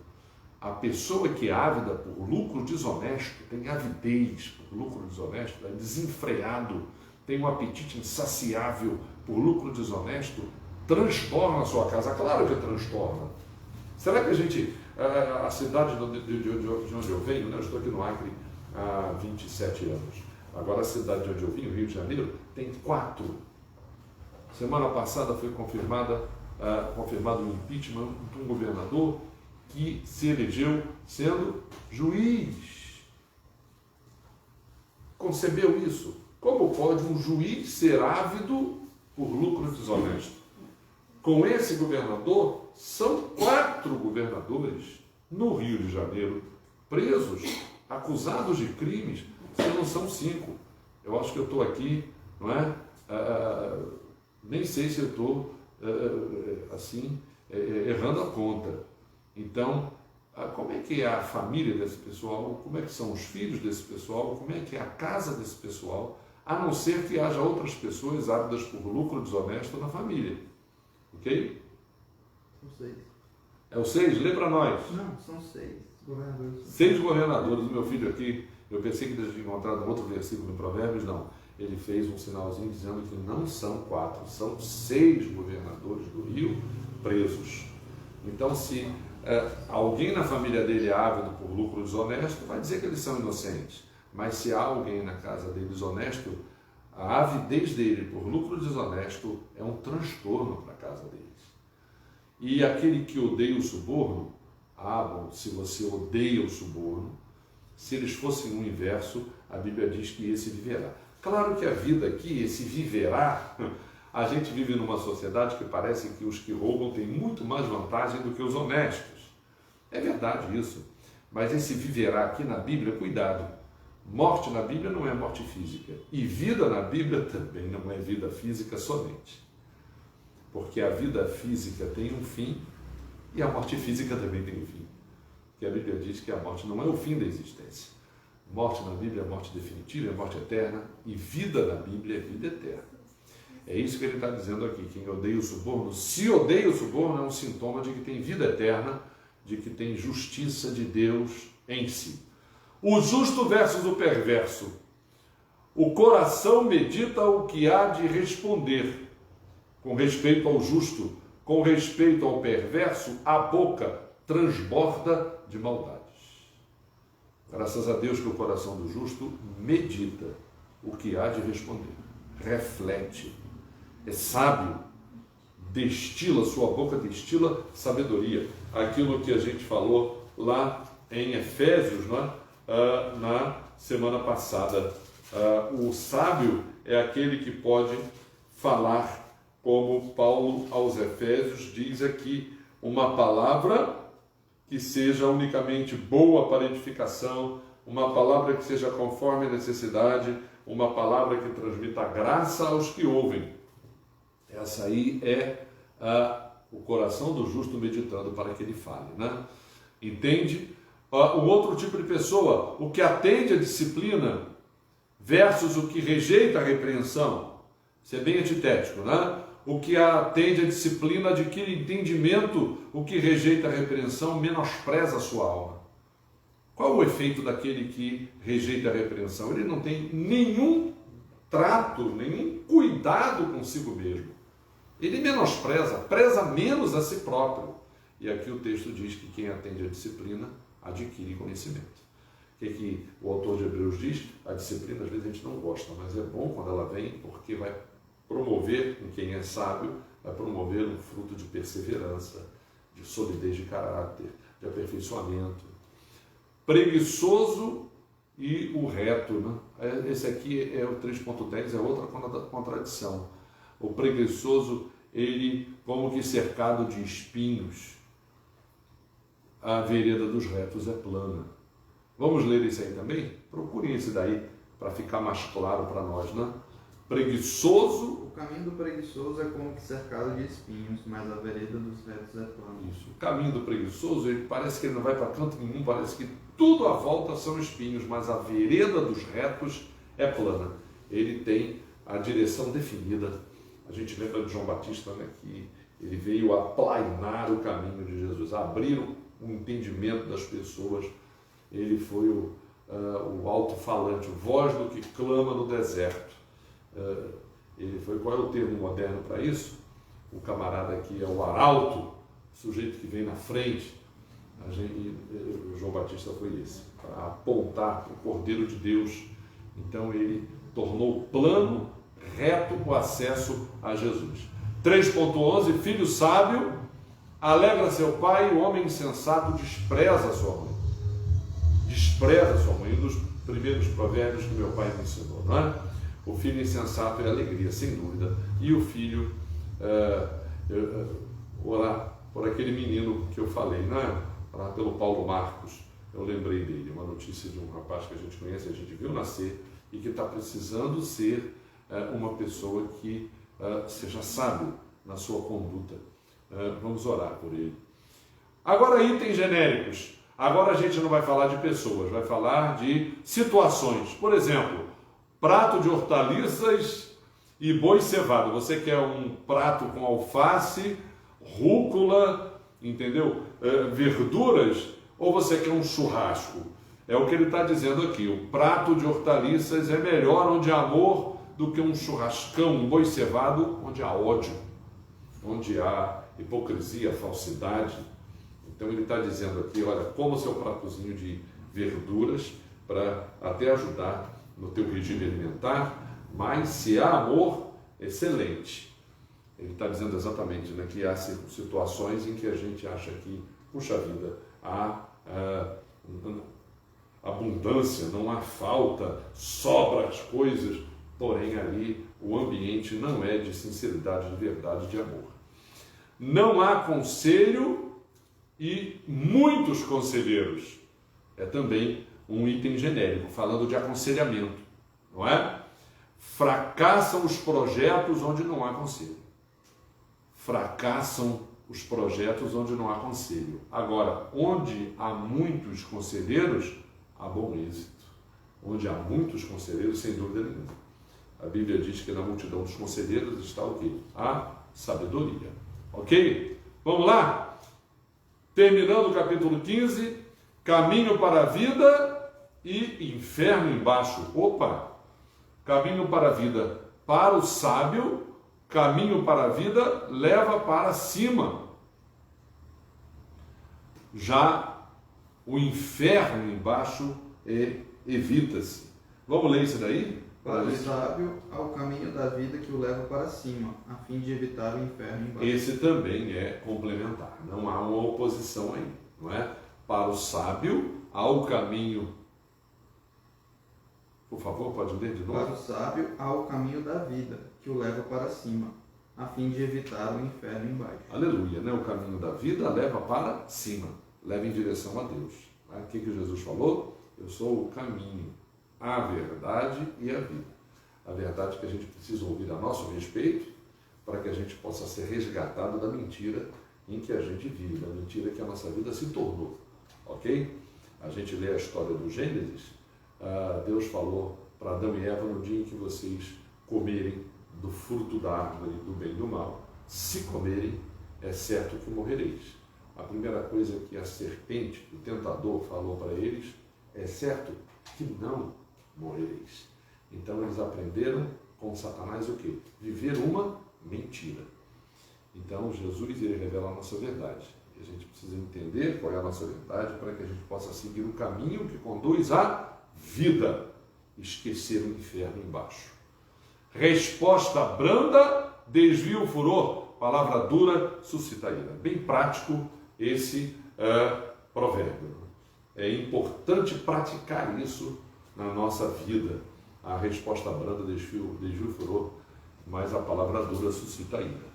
A pessoa que é ávida por lucro desonesto, tem avidez por lucro desonesto, é desenfreado, tem um apetite insaciável por lucro desonesto, transtorna a sua casa. Claro que transtorna. Será que a cidade de onde eu venho, né? Eu estou aqui no Acre há 27 anos. Agora a cidade de onde eu vim, o Rio de Janeiro, tem 4. Semana passada foi confirmado o impeachment de um governador que se elegeu sendo juiz. Concebeu isso? Como pode um juiz ser ávido por lucro desonesto? Com esse governador, são 4 governadores no Rio de Janeiro presos, acusados de crimes, se não são 5. Eu acho que eu estou aqui, não é? Nem sei se eu estou, errando a conta. Então, como é que é a família desse pessoal? Como é que são os filhos desse pessoal? Como é que é a casa desse pessoal? A não ser que haja outras pessoas ávidas por lucro desonesto na família. Ok? São 6. É o 6? Lê para nós. Não, são 6 governadores. 6 governadores. O meu filho aqui, eu pensei que ele tinha encontrado outro versículo em Provérbios, não. Ele fez um sinalzinho dizendo que não são 4, são 6 governadores do Rio presos. Então, se alguém na família dele é ávido por lucro desonesto, vai dizer que eles são inocentes. Mas se há alguém na casa dele desonesto, a avidez dele por lucro desonesto é um transtorno para a casa deles. E aquele que odeia o suborno, bom, se você odeia o suborno, se eles fossem o inverso, a Bíblia diz que esse viverá. Claro que a vida aqui, esse viverá, a gente vive numa sociedade que parece que os que roubam têm muito mais vantagem do que os honestos. É verdade isso, mas esse viverá aqui na Bíblia, cuidado, morte na Bíblia não é morte física, e vida na Bíblia também não é vida física somente. Porque a vida física tem um fim e a morte física também tem um fim. Porque a Bíblia diz que a morte não é o fim da existência. Morte na Bíblia é morte definitiva, é morte eterna, e vida na Bíblia é vida eterna. É isso que ele está dizendo aqui. Quem odeia o suborno, se odeia o suborno, é um sintoma de que tem vida eterna, de que tem justiça de Deus em si. O justo versus o perverso. O coração medita o que há de responder. Com respeito ao justo, com respeito ao perverso, a boca transborda de maldades. Graças a Deus que o coração do justo medita o que há de responder, reflete, é sábio, destila, sua boca destila sabedoria. Aquilo que a gente falou lá em Efésios, na semana passada. O sábio é aquele que pode falar, como Paulo aos Efésios diz aqui, uma palavra que seja unicamente boa para edificação, uma palavra que seja conforme a necessidade, uma palavra que transmita graça aos que ouvem. Essa aí é o coração do justo meditando para que ele fale, né? Entende? O outro tipo de pessoa, o que atende à disciplina versus o que rejeita a repreensão. Isso é bem antitético, né? O que atende à disciplina adquire entendimento, o que rejeita a repreensão menospreza a sua alma. Qual o efeito daquele que rejeita a repreensão? Ele não tem nenhum trato, nenhum cuidado consigo mesmo. Ele menospreza, preza menos a si próprio. E aqui o texto diz que quem atende à disciplina adquire conhecimento. O que o autor de Hebreus diz? A disciplina às vezes a gente não gosta, mas é bom quando ela vem, porque vai promover em quem é sábio, vai promover um fruto de perseverança, de solidez de caráter, de aperfeiçoamento. Preguiçoso e o reto, né? Esse aqui é o 3.10, é outra contradição. O preguiçoso, ele como que cercado de espinhos. A vereda dos retos é plana. Vamos ler isso aí também? Procurem esse daí, para ficar mais claro para nós, né? Preguiçoso. O caminho do preguiçoso é como que cercado de espinhos, mas a vereda dos retos é plana. Isso. O caminho do preguiçoso, ele parece que ele não vai para canto nenhum, parece que tudo à volta são espinhos, mas a vereda dos retos é plana. Ele tem a direção definida. A gente lembra de João Batista, né, que ele veio aplainar o caminho de Jesus, abrir o entendimento das pessoas. Ele foi o alto-falante, voz do que clama no deserto. Ele foi, qual é o termo moderno para isso? o camarada aqui é o arauto, o sujeito que vem na frente. O João Batista foi esse, para apontar para o Cordeiro de Deus. Então ele tornou plano, reto o acesso a Jesus. 3.11, filho sábio alegra seu pai, o homem insensato despreza sua mãe. Despreza sua mãe, um dos primeiros provérbios que meu pai me ensinou, não é? O filho insensato é alegria, sem dúvida. E o filho, orar por aquele menino que eu falei, não é? Orar pelo Paulo Marcos, eu lembrei dele, uma notícia de um rapaz que a gente conhece, a gente viu nascer e que está precisando ser uma pessoa que seja sábio na sua conduta. Vamos orar por ele. Agora, itens genéricos. Agora a gente não vai falar de pessoas, vai falar de situações. Por exemplo, prato de hortaliças e boi cevado. Você quer um prato com alface, rúcula, entendeu? Verduras, ou você quer um churrasco? É o que ele está dizendo aqui. O prato de hortaliças é melhor onde há amor do que um churrascão, um boi cevado, onde há ódio, onde há hipocrisia, falsidade. Então ele está dizendo aqui, olha, coma o seu pratozinho de verduras para até ajudar no teu regime alimentar, mas se há amor, excelente. Ele está dizendo exatamente, né, que há situações em que a gente acha que, puxa vida, há abundância, não há falta, sobra as coisas, porém ali o ambiente não é de sinceridade, de verdade, de amor. Não há conselho e muitos conselheiros. É também um item genérico, falando de aconselhamento, não é? Fracassam os projetos onde não há conselho. Fracassam os projetos onde não há conselho. Agora, onde há muitos conselheiros, há bom êxito. Onde há muitos conselheiros, sem dúvida nenhuma. A Bíblia diz que na multidão dos conselheiros está o quê? A sabedoria. Ok? Vamos lá? Terminando o capítulo 15, caminho para a vida e inferno embaixo. Opa! Caminho para a vida para o sábio, caminho para a vida leva para cima. Já o inferno embaixo evita-se. Vamos ler isso daí? Para o sábio, ao caminho da vida que o leva para cima, a fim de evitar o inferno embaixo. Esse também é complementar, não há uma oposição aí, não é? Para o sábio, ao caminho... Por favor, pode ler de novo? Para o sábio, ao caminho da vida que o leva para cima, a fim de evitar o inferno embaixo. Aleluia, né? O caminho da vida leva para cima, leva em direção a Deus. O que Jesus falou? Eu sou o caminho, a verdade e a vida. A verdade que a gente precisa ouvir a nosso respeito para que a gente possa ser resgatado da mentira em que a gente vive, da mentira que a nossa vida se tornou, ok? A gente lê a história do Gênesis, Deus falou para Adão e Eva no dia em que vocês comerem do fruto da árvore do bem e do mal. Se comerem, é certo que morrereis. A primeira coisa que a serpente, o tentador, falou para eles, é certo que não morrereis. Então eles aprenderam com Satanás o quê? Viver uma mentira. Então Jesus ele revela a nossa verdade. E a gente precisa entender qual é a nossa verdade para que a gente possa seguir o caminho que conduz à vida. Esquecer o inferno embaixo. Resposta branda desvia o furor. Palavra dura suscita ira. Bem prático esse provérbio. É importante praticar isso na nossa vida. A resposta branda desvia o furor, mas a palavra dura suscita ira.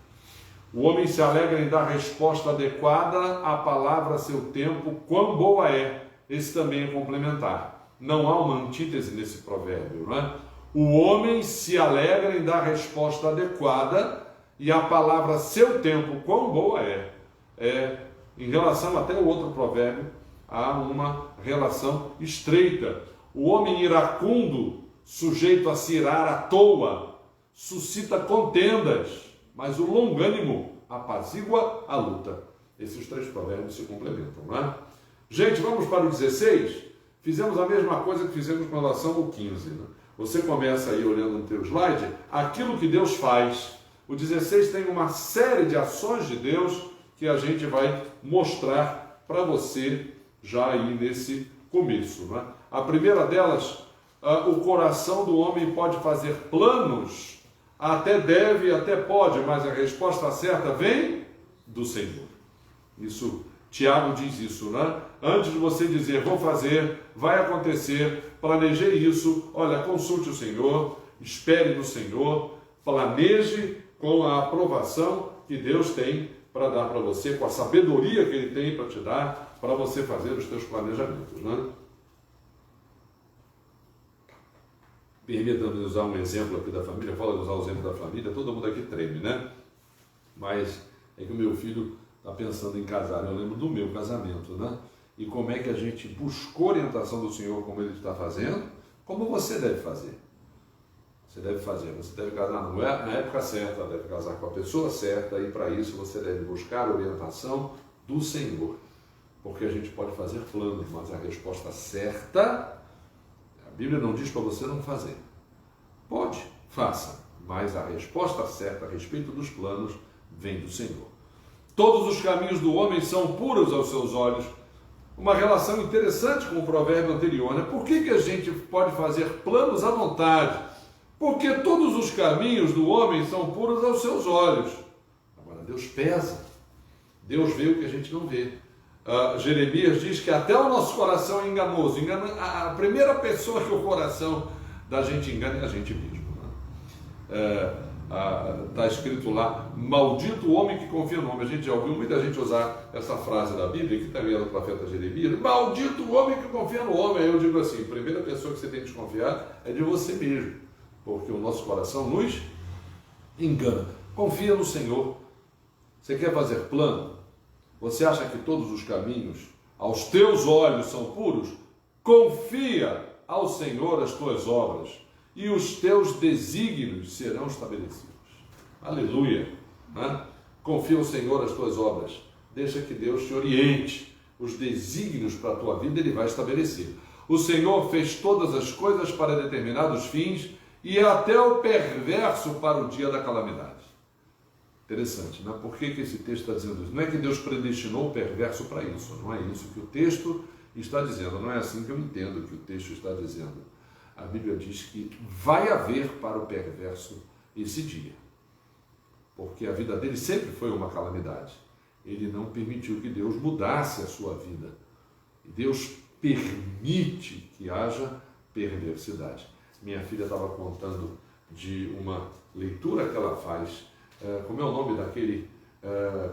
O homem se alegra em dar resposta adequada à palavra a seu tempo, quão boa é. Esse também é complementar. Não há uma antítese nesse provérbio, não é? O homem se alegra em dar resposta adequada e a palavra a seu tempo, quão boa é. Em relação até ao outro provérbio, há uma relação estreita. O homem iracundo, sujeito a se irar à toa, suscita contendas, mas o longânimo apazigua a luta. Esses três provérbios se complementam, não é? Gente, vamos para o 16? Fizemos a mesma coisa que fizemos com relação ao 15. Né? Você começa aí olhando no teu slide, aquilo que Deus faz O 16 tem uma série de ações de Deus que a gente vai mostrar para você já aí nesse começo. Né? A primeira delas, o coração do homem pode fazer planos, até deve, até pode, mas a resposta certa vem do Senhor. Isso, Tiago diz isso, né? Antes de você dizer, vou fazer, vai acontecer, planejei isso, olha, consulte o Senhor, espere no Senhor, planeje com a aprovação que Deus tem para dar para você, com a sabedoria que Ele tem para te dar, para você fazer os teus planejamentos, né? Permita-me usar um exemplo aqui da família, fala de usar o exemplo da família, todo mundo aqui treme, né? Mas é que o meu filho está pensando em casar, eu lembro do meu casamento, né? E como é que a gente buscou orientação do Senhor, como Ele está fazendo, como você deve fazer. Você deve casar na época certa, deve casar com a pessoa certa, e para isso você deve buscar a orientação do Senhor. Porque a gente pode fazer planos, mas a resposta certa, a Bíblia não diz para você não fazer. Pode, faça, mas a resposta certa a respeito dos planos vem do Senhor. Todos os caminhos do homem são puros aos seus olhos. Uma relação interessante com o provérbio anterior, né? Por que a gente pode fazer planos à vontade? Porque todos os caminhos do homem são puros aos seus olhos. Agora, Deus pesa. Deus vê o que a gente não vê. Jeremias diz que até o nosso coração é enganoso. A primeira pessoa que o coração da gente engana é a gente mesmo. Está escrito lá, maldito o homem que confia no homem. A gente já ouviu muita gente usar essa frase da Bíblia, que também é do profeta Jeremias, maldito o homem que confia no homem. Aí eu digo assim, a primeira pessoa que você tem que desconfiar é de você mesmo, porque o nosso coração nos engana. Confia no Senhor. Você quer fazer plano? Você acha que todos os caminhos aos teus olhos são puros? Confia ao Senhor as tuas obras e os teus desígnios serão estabelecidos. Aleluia! Né? Confia ao Senhor as tuas obras. Deixa que Deus te oriente. Os desígnios para a tua vida Ele vai estabelecer. O Senhor fez todas as coisas para determinados fins e até o perverso para o dia da calamidade. Interessante, né? Por que esse texto está dizendo isso? Não é que Deus predestinou o perverso para isso, não é isso que o texto está dizendo, não é assim que eu entendo o que o texto está dizendo. A Bíblia diz que vai haver para o perverso esse dia, porque a vida dele sempre foi uma calamidade. Ele não permitiu que Deus mudasse a sua vida. E Deus permite que haja perversidade. Minha filha estava contando de uma leitura que ela faz. Como é o nome daquele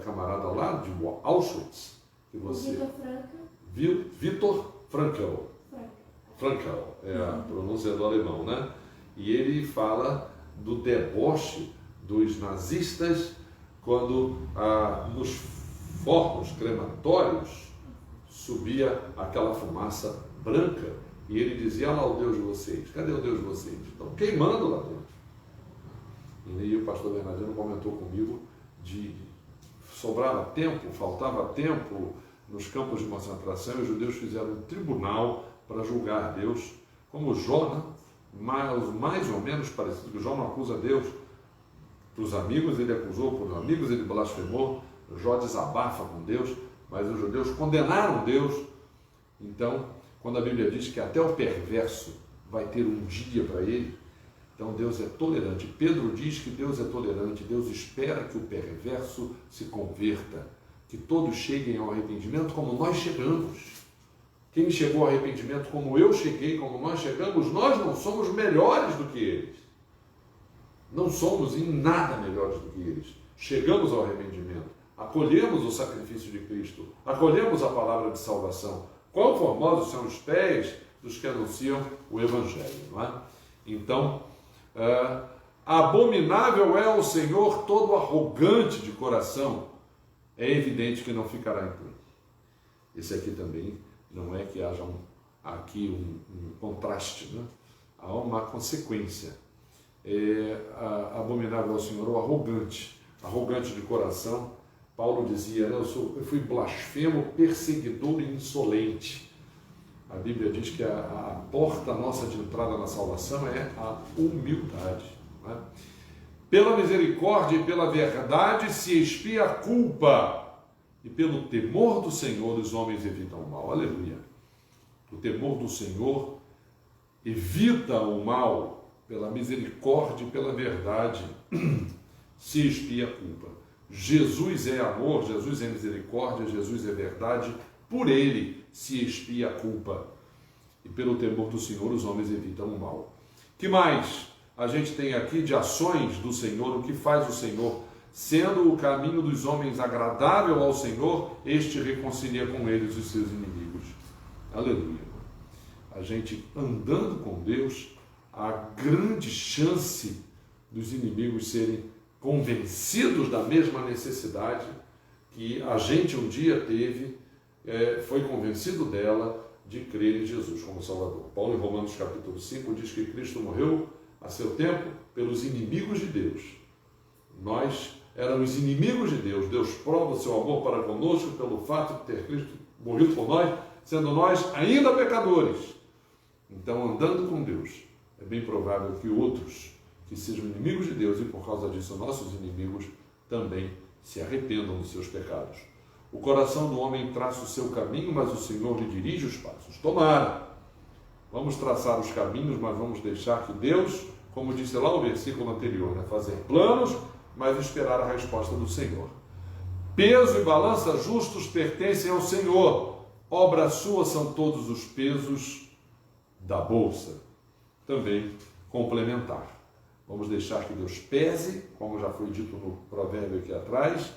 camarada lá de Auschwitz? Que você... Viktor Frankl. Frankl, é a pronúncia do alemão, né? E ele fala do deboche dos nazistas quando nos fornos crematórios subia aquela fumaça branca e ele dizia, olha lá o Deus de vocês, cadê o Deus de vocês? Estão queimando lá dentro. E aí o pastor Bernardino comentou comigo de sobrava tempo, faltava tempo nos campos de concentração e os judeus fizeram um tribunal para julgar Deus, como Jó, né? mais ou menos parecido, que Jó não acusa Deus. Para os amigos ele acusou, para os amigos ele blasfemou, Jó desabafa com Deus, mas os judeus condenaram Deus. Então, quando a Bíblia diz que até o perverso vai ter um dia para ele, então Deus é tolerante. Pedro diz que Deus é tolerante, Deus espera que o perverso se converta, que todos cheguem ao arrependimento como nós chegamos. Quem chegou ao arrependimento como eu cheguei, como nós chegamos, nós não somos melhores do que eles. Não somos em nada melhores do que eles. Chegamos ao arrependimento, acolhemos o sacrifício de Cristo, acolhemos a palavra de salvação. Quão formosos são os pés dos que anunciam o Evangelho, não é? Então, abominável é o Senhor todo arrogante de coração, é evidente que não ficará impune. Esse aqui também não é que haja um contraste, né? Há uma consequência. Abominável ao Senhor o arrogante de coração. Paulo dizia, eu fui blasfemo, perseguidor e insolente. A Bíblia diz que a porta nossa de entrada na salvação é a humildade. Né? Pela misericórdia e pela verdade se expia a culpa, e pelo temor do Senhor os homens evitam o mal. Aleluia. O temor do Senhor evita o mal, pela misericórdia e pela verdade se expia a culpa. Jesus é amor, Jesus é misericórdia, Jesus é verdade, por ele se expia a culpa. E pelo temor do Senhor os homens evitam o mal. Que mais a gente tem aqui de ações do Senhor? O que faz o Senhor? Sendo o caminho dos homens agradável ao Senhor, este reconcilia com eles os seus inimigos. Aleluia. A gente andando com Deus, há grande chance dos inimigos serem convencidos da mesma necessidade que a gente um dia teve, foi convencido dela, de crer em Jesus como Salvador. Paulo, em Romanos capítulo 5, diz que Cristo morreu a seu tempo pelos inimigos de Deus. Nós éramos inimigos de Deus. Deus prova o seu amor para conosco pelo fato de ter Cristo morrido por nós, sendo nós ainda pecadores. Então, andando com Deus, é bem provável que outros que sejam inimigos de Deus e por causa disso nossos inimigos também se arrependam dos seus pecados. O coração do homem traça o seu caminho, mas o Senhor lhe dirige os passos. Tomara! Vamos traçar os caminhos, mas vamos deixar que Deus, como disse lá no versículo anterior, fazer planos, mas esperar a resposta do Senhor. Peso e balança justos pertencem ao Senhor. Obra sua são todos os pesos da bolsa. Também complementar. Vamos deixar que Deus pese, como já foi dito no provérbio aqui atrás,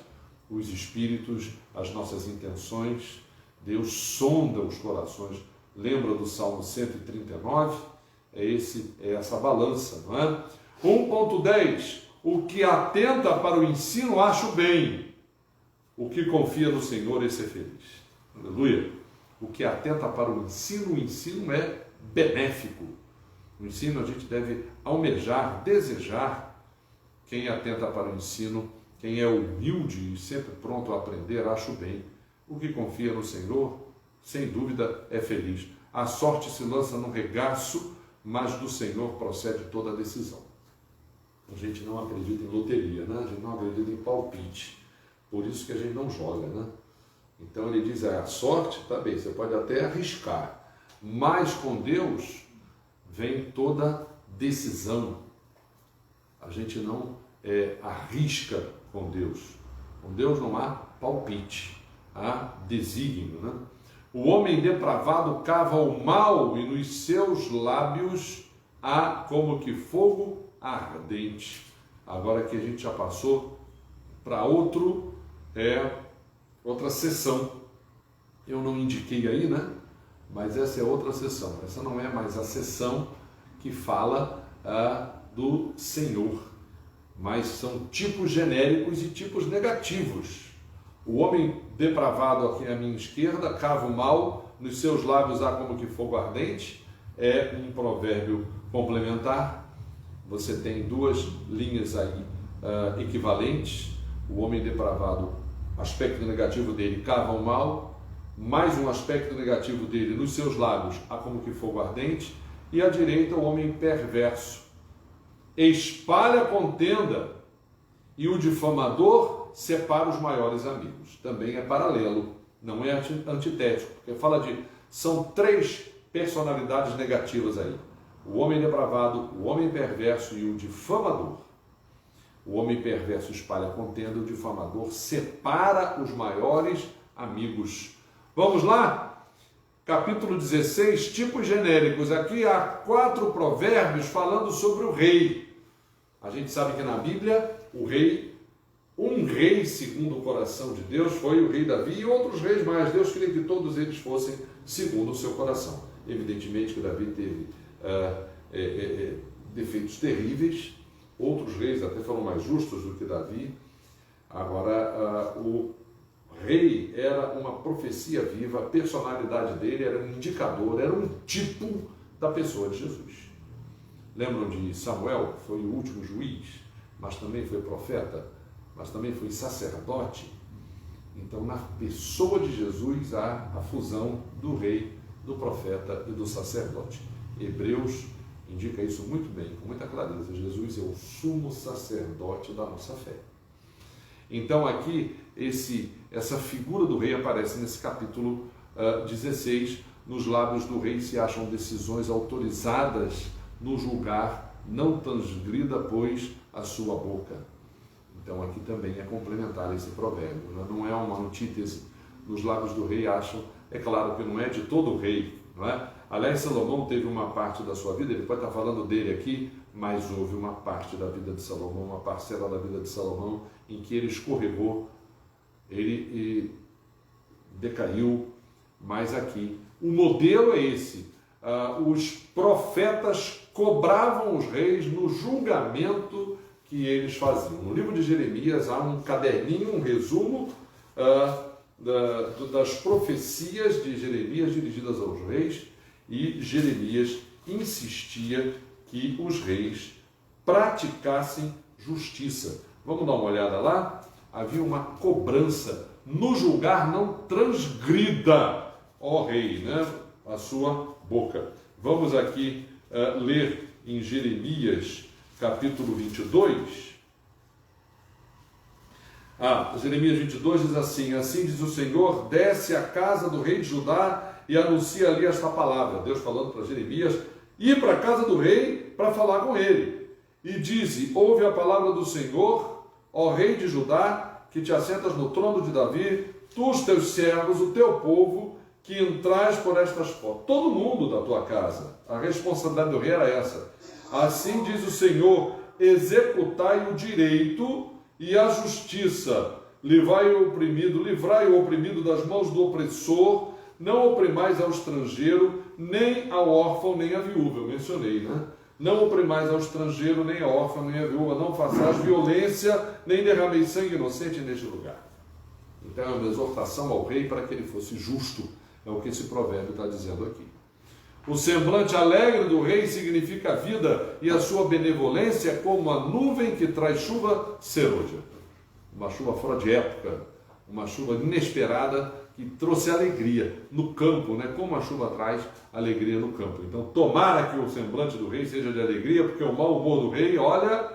os espíritos, as nossas intenções. Deus sonda os corações. Lembra do Salmo 139? É essa balança, não é? 1.10. O que atenta para o ensino, acha o bem. O que confia no Senhor, esse é feliz. Aleluia. O que atenta para o ensino é benéfico. O ensino a gente deve almejar, desejar. Quem atenta para o ensino, quem é humilde e sempre pronto a aprender, acha o bem. O que confia no Senhor, sem dúvida, é feliz. A sorte se lança no regaço, mas do Senhor procede toda a decisão. A gente não acredita em loteria, né? A gente não acredita em palpite. Por isso que a gente não joga, né? Então ele diz, a sorte, tá bem, você pode até arriscar, mas com Deus vem toda decisão. A gente não arrisca com Deus. Com Deus não há palpite, há desígnio, né? O homem depravado cava o mal e nos seus lábios há como que fogo ardente. Agora que a gente já passou para outra sessão. Eu não indiquei aí, né? Mas essa é outra sessão. Essa não é mais a sessão que fala do Senhor, mas são tipos genéricos e tipos negativos. O homem depravado aqui à minha esquerda cava o mal, nos seus lábios há como que fogo ardente. É um provérbio complementar. Você tem duas linhas aí equivalentes. O homem depravado, aspecto negativo dele, cava o mal, mais um aspecto negativo dele, nos seus lábios há como que fogo ardente. E à direita, o homem perverso espalha contenda, e o difamador separa os maiores amigos. Também é paralelo, não é antitético, porque são três personalidades negativas aí: o homem depravado, o homem perverso e o difamador. O homem perverso espalha contenda, o difamador separa os maiores amigos. Vamos lá? Capítulo 16, tipos genéricos. Aqui há 4 provérbios falando sobre o rei. A gente sabe que na Bíblia, um rei segundo o coração de Deus foi o rei Davi, e outros reis mais. Deus queria que todos eles fossem segundo o seu coração. Evidentemente que Davi teve defeitos terríveis. Outros reis até foram mais justos do que Davi. Agora, o rei era uma profecia viva, a personalidade dele era um indicador, era um tipo da pessoa de Jesus. Lembram de Samuel, que foi o último juiz, mas também foi profeta, mas também foi sacerdote? Então, na pessoa de Jesus há a fusão do rei, do profeta e do sacerdote. Hebreus indica isso muito bem, com muita clareza. Jesus é o sumo sacerdote da nossa fé. Então aqui, essa figura do rei aparece nesse capítulo 16. Nos lábios do rei se acham decisões autorizadas no julgar, não transgrida, pois, a sua boca. Então aqui também é complementar esse provérbio, né? Não é uma antítese. Nos lábios do rei acham, é claro que não é de todo o rei, não é? Aliás, Salomão teve uma parte da sua vida, ele pode estar falando dele aqui, mas houve uma parte da vida de Salomão, uma parcela da vida de Salomão, em que ele escorregou, ele decaiu, mas aqui o modelo é esse. Os profetas cobravam os reis no julgamento que eles faziam. No livro de Jeremias há um caderninho, um resumo das profecias de Jeremias dirigidas aos reis, e Jeremias insistia que os reis praticassem justiça. Vamos dar uma olhada lá? Havia uma cobrança: no julgar não transgrida, ó rei, né, a sua boca. Vamos aqui ler em Jeremias capítulo 22. Jeremias 22 diz assim: assim diz o Senhor, desce à casa do rei de Judá e anuncia ali esta palavra. Deus falando para Jeremias ir para a casa do rei para falar com ele. E diz: ouve a palavra do Senhor, ó rei de Judá, que te assentas no trono de Davi, tu, os teus servos, o teu povo, que entrais por estas portas. Todo mundo da tua casa. A responsabilidade do rei era essa. Assim diz o Senhor: executai o direito e a justiça, livrai o oprimido das mãos do opressor, não oprimais ao estrangeiro, nem ao órfão, nem à viúva. Eu mencionei, né? Não oprimais ao estrangeiro, nem ao órfão, nem à viúva, não façais violência, nem derrameis sangue inocente neste lugar. Então é uma exortação ao rei para que ele fosse justo, é o que esse provérbio está dizendo aqui. O semblante alegre do rei significa a vida, e a sua benevolência é como a nuvem que traz chuva serôdia. Uma chuva fora de época, uma chuva inesperada que trouxe alegria no campo, né? Como a chuva traz alegria no campo. Então, tomara que o semblante do rei seja de alegria, porque o mau humor do rei, olha...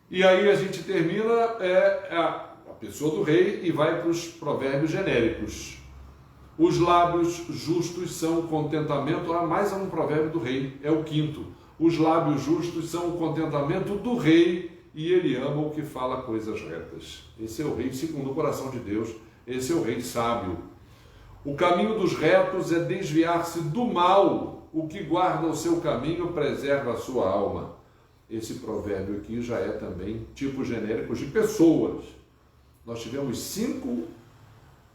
E aí a gente termina a pessoa do rei e vai para os provérbios genéricos. Os lábios justos são o contentamento. Mais um provérbio do rei, é o quinto. Os lábios justos são o contentamento do rei, e ele ama o que fala coisas retas. Esse é o rei segundo o coração de Deus, esse é o rei sábio. O caminho dos retos é desviar-se do mal, o que guarda o seu caminho preserva a sua alma. Esse provérbio aqui já é também tipos genéricos de pessoas. Nós tivemos 5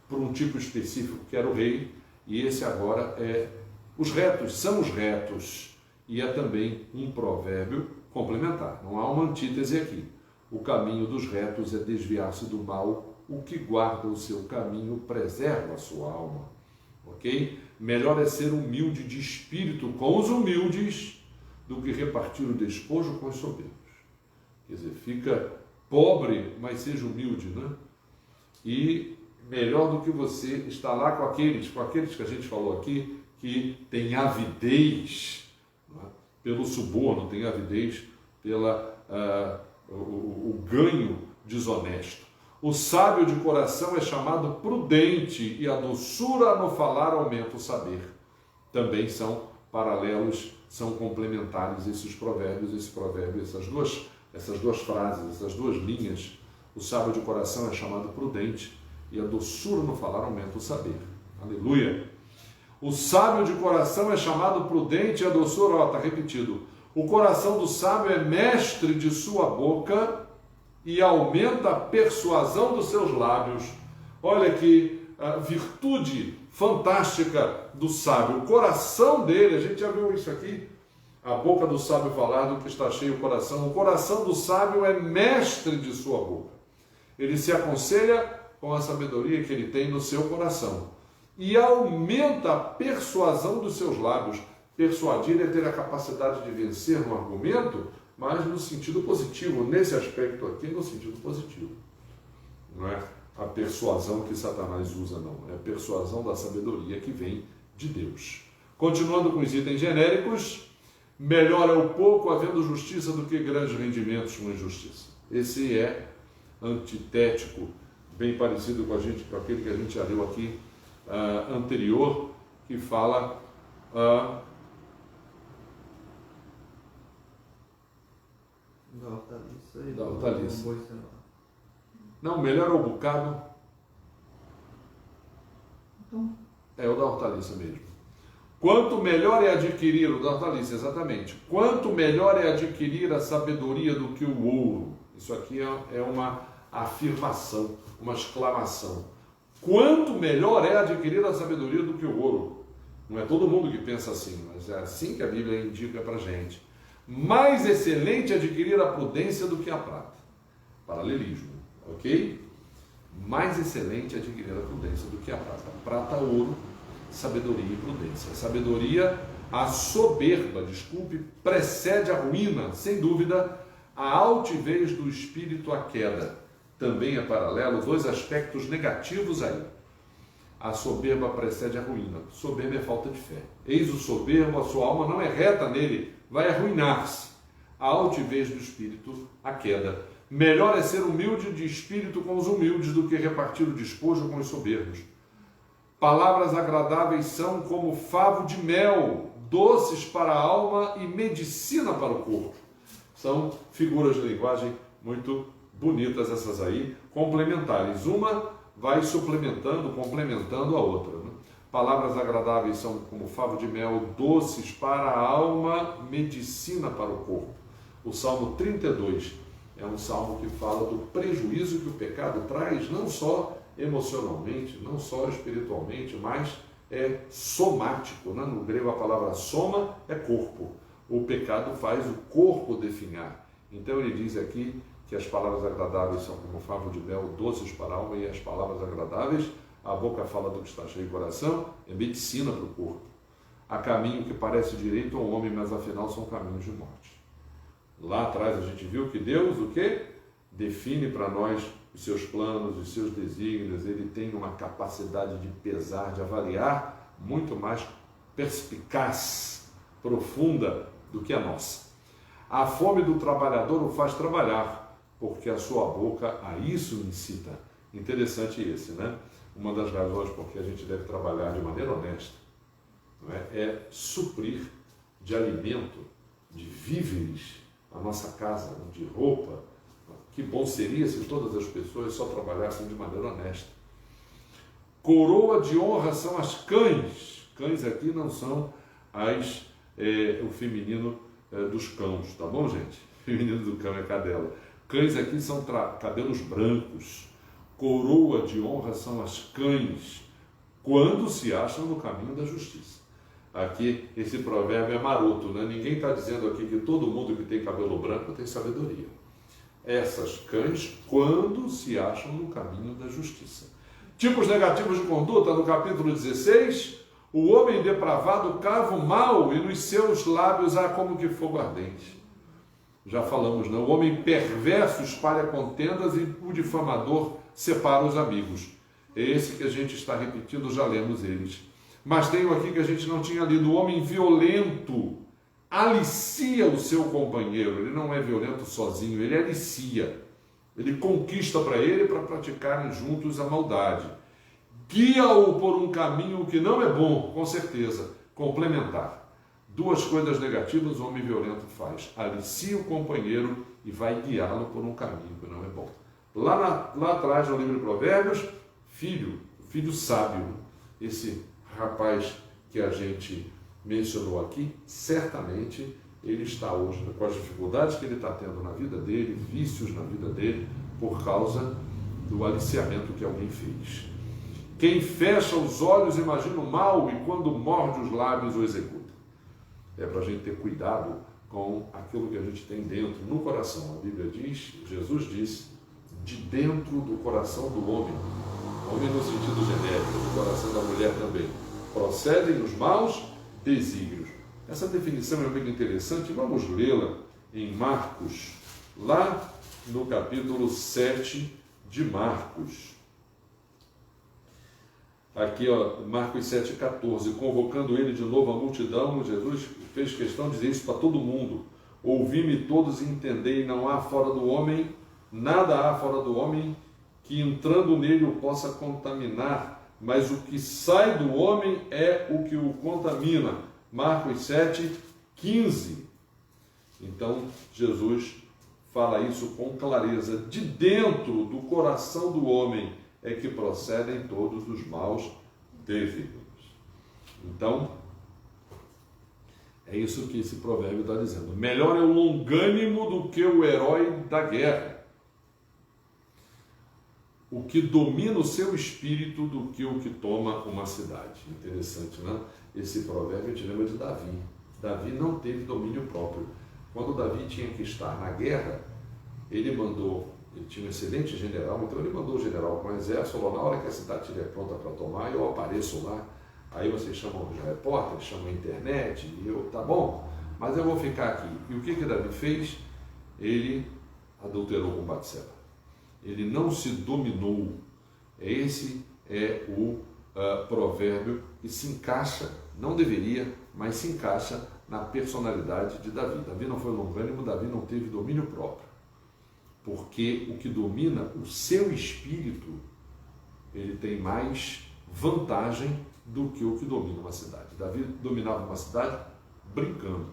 por um tipo específico, que era o rei, e esse agora é os retos, são os retos, e é também um provérbio complementar, não há uma antítese aqui. O caminho dos retos é desviar-se do mal, o que guarda o seu caminho preserva a sua alma, ok? Melhor é ser humilde de espírito com os humildes do que repartir o despojo com os soberbos. Quer dizer, fica pobre, mas seja humilde, né? E melhor do que você estar lá com aqueles que a gente falou aqui, que tem avidez, né, pelo suborno, tem avidez o ganho desonesto. O sábio de coração é chamado prudente, e a doçura no falar aumenta o saber. Também são paralelos, são complementares esses provérbios, essas duas frases, essas duas linhas. O sábio de coração é chamado prudente, e a doçura no falar aumenta o saber. Aleluia! O sábio de coração é chamado prudente, e a doçura, está repetido. O coração do sábio é mestre de sua boca e aumenta a persuasão dos seus lábios. Olha que virtude fantástica do sábio. O coração dele, a gente já viu isso aqui, a boca do sábio falar do que está cheio o coração. O coração do sábio é mestre de sua boca. Ele se aconselha com a sabedoria que ele tem no seu coração, e aumenta a persuasão dos seus lábios. Persuadir é ter a capacidade de vencer no argumento, mas no sentido positivo, nesse aspecto aqui, no sentido positivo. Não é a persuasão que Satanás usa, não. É a persuasão da sabedoria que vem de Deus. Continuando com os itens genéricos, Melhor é o pouco havendo justiça do que grandes rendimentos com injustiça. Esse é antitético, bem parecido com aquele que a gente já leu aqui anterior, que fala da hortaliça. Não, melhor é o bocado. É o da hortaliça mesmo. Quanto melhor é adquirir o da hortaliça, exatamente. Quanto melhor é adquirir a sabedoria do que o ouro. Isso aqui é uma afirmação, uma exclamação. Quanto melhor é adquirir a sabedoria do que o ouro. Não é todo mundo que pensa assim, mas é assim que a Bíblia indica para a gente. Mais excelente adquirir a prudência do que a prata. Paralelismo, ok? Mais excelente adquirir a prudência do que a prata. Prata, ouro, sabedoria e prudência. A sabedoria, a soberba, precede a ruína, sem dúvida, a altivez do espírito, a queda. Também é paralelo, dois aspectos negativos aí. A soberba precede a ruína. Soberba é falta de fé. Eis o soberbo, a sua alma não é reta nele, vai arruinar-se. A altivez do espírito, a queda. Melhor é ser humilde de espírito com os humildes do que repartir o despojo com os soberbos. Palavras agradáveis são como favo de mel, doces para a alma e medicina para o corpo. São figuras de linguagem muito bonitas essas aí, complementares. Uma vai complementando a outra. Né? Palavras agradáveis são como favo de mel, doces para a alma, medicina para o corpo. O Salmo 32 é um salmo que fala do prejuízo que o pecado traz, não só emocionalmente, não só espiritualmente, mas é somático. Né? No grego a palavra soma é corpo. O pecado faz o corpo definhar. Então ele diz aqui que as palavras agradáveis são como favo de mel, doces para a alma, e as palavras agradáveis, a boca fala do que está cheio de coração, é medicina para o corpo. Há caminho que parece direito ao homem, mas afinal são caminhos de morte. Lá atrás a gente viu que Deus, o quê? Define para nós os seus planos, os seus desígnios. Ele tem uma capacidade de pesar, de avaliar muito mais perspicaz, profunda do que a nossa. A fome do trabalhador o faz trabalhar, porque a sua boca a isso incita. Interessante esse, né? Uma das razões por que a gente deve trabalhar de maneira honesta, não é suprir de alimento, de víveres, a nossa casa, de roupa. Que bom seria se todas as pessoas só trabalhassem de maneira honesta. Coroa de honra são as cães. Cães aqui não são o feminino dos cãos, tá bom, gente? O feminino do cão é cadela. Cães aqui são cabelos brancos. Coroa de honra são as cães, quando se acham no caminho da justiça. Aqui, esse provérbio é maroto, né? Ninguém está dizendo aqui que todo mundo que tem cabelo branco tem sabedoria. Essas cães, quando se acham no caminho da justiça. Tipos negativos de conduta, no capítulo 16, o homem depravado cava o mal e nos seus lábios há como que fogo ardente. Já falamos, né? O homem perverso espalha contendas e o difamador separa os amigos. É esse que a gente está repetindo, já lemos eles. Mas tem aqui que a gente não tinha lido. O homem violento alicia o seu companheiro. Ele não é violento sozinho, ele alicia. Ele conquista para ele para praticarem juntos a maldade. Guia-o por um caminho que não é bom, com certeza. Complementar. Duas coisas negativas o homem violento faz. Alicia o companheiro e vai guiá-lo por um caminho que não é bom. Lá atrás, no livro de Provérbios, filho sábio, esse rapaz que a gente mencionou aqui, certamente ele está hoje com as dificuldades que ele está tendo na vida dele, vícios na vida dele, por causa do aliciamento que alguém fez. Quem fecha os olhos imagina o mal e quando morde os lábios o executa. É para a gente ter cuidado com aquilo que a gente tem dentro, no coração. A Bíblia diz, Jesus disse, de dentro do coração do homem no sentido genérico, do coração da mulher também, procedem os maus desígnios. Essa definição é muito interessante, vamos lê-la em Marcos, lá no capítulo 7 de Marcos. Aqui, ó, Marcos 7,14, convocando ele de novo a multidão, Jesus fez questão de dizer isso para todo mundo. Ouvi-me todos e entendei, não há fora do homem, nada há fora do homem que entrando nele o possa contaminar, mas o que sai do homem é o que o contamina. Marcos 7,15. Então, Jesus fala isso com clareza. De dentro do coração do homem é que procedem todos os maus desígnios. Então, é isso que esse provérbio está dizendo. Melhor é o longânimo do que o herói da guerra. O que domina o seu espírito do que o que toma uma cidade. Interessante, né? Esse provérbio te lembra de Davi. Davi não teve domínio próprio. Quando Davi tinha que estar na guerra, ele tinha um excelente general, então ele mandou o general com o exército, falou, na hora que a cidade estiver pronta para tomar, eu apareço lá, aí vocês chamam os repórteres, chamam a internet, e eu, tá bom, mas eu vou ficar aqui. E o que Davi fez? Ele adulterou com Batseba. Ele não se dominou. Esse é o provérbio que se encaixa, não deveria, mas se encaixa na personalidade de Davi. Davi não foi longânimo, Davi não teve domínio próprio. Porque o que domina o seu espírito, ele tem mais vantagem do que o que domina uma cidade. Davi dominava uma cidade brincando.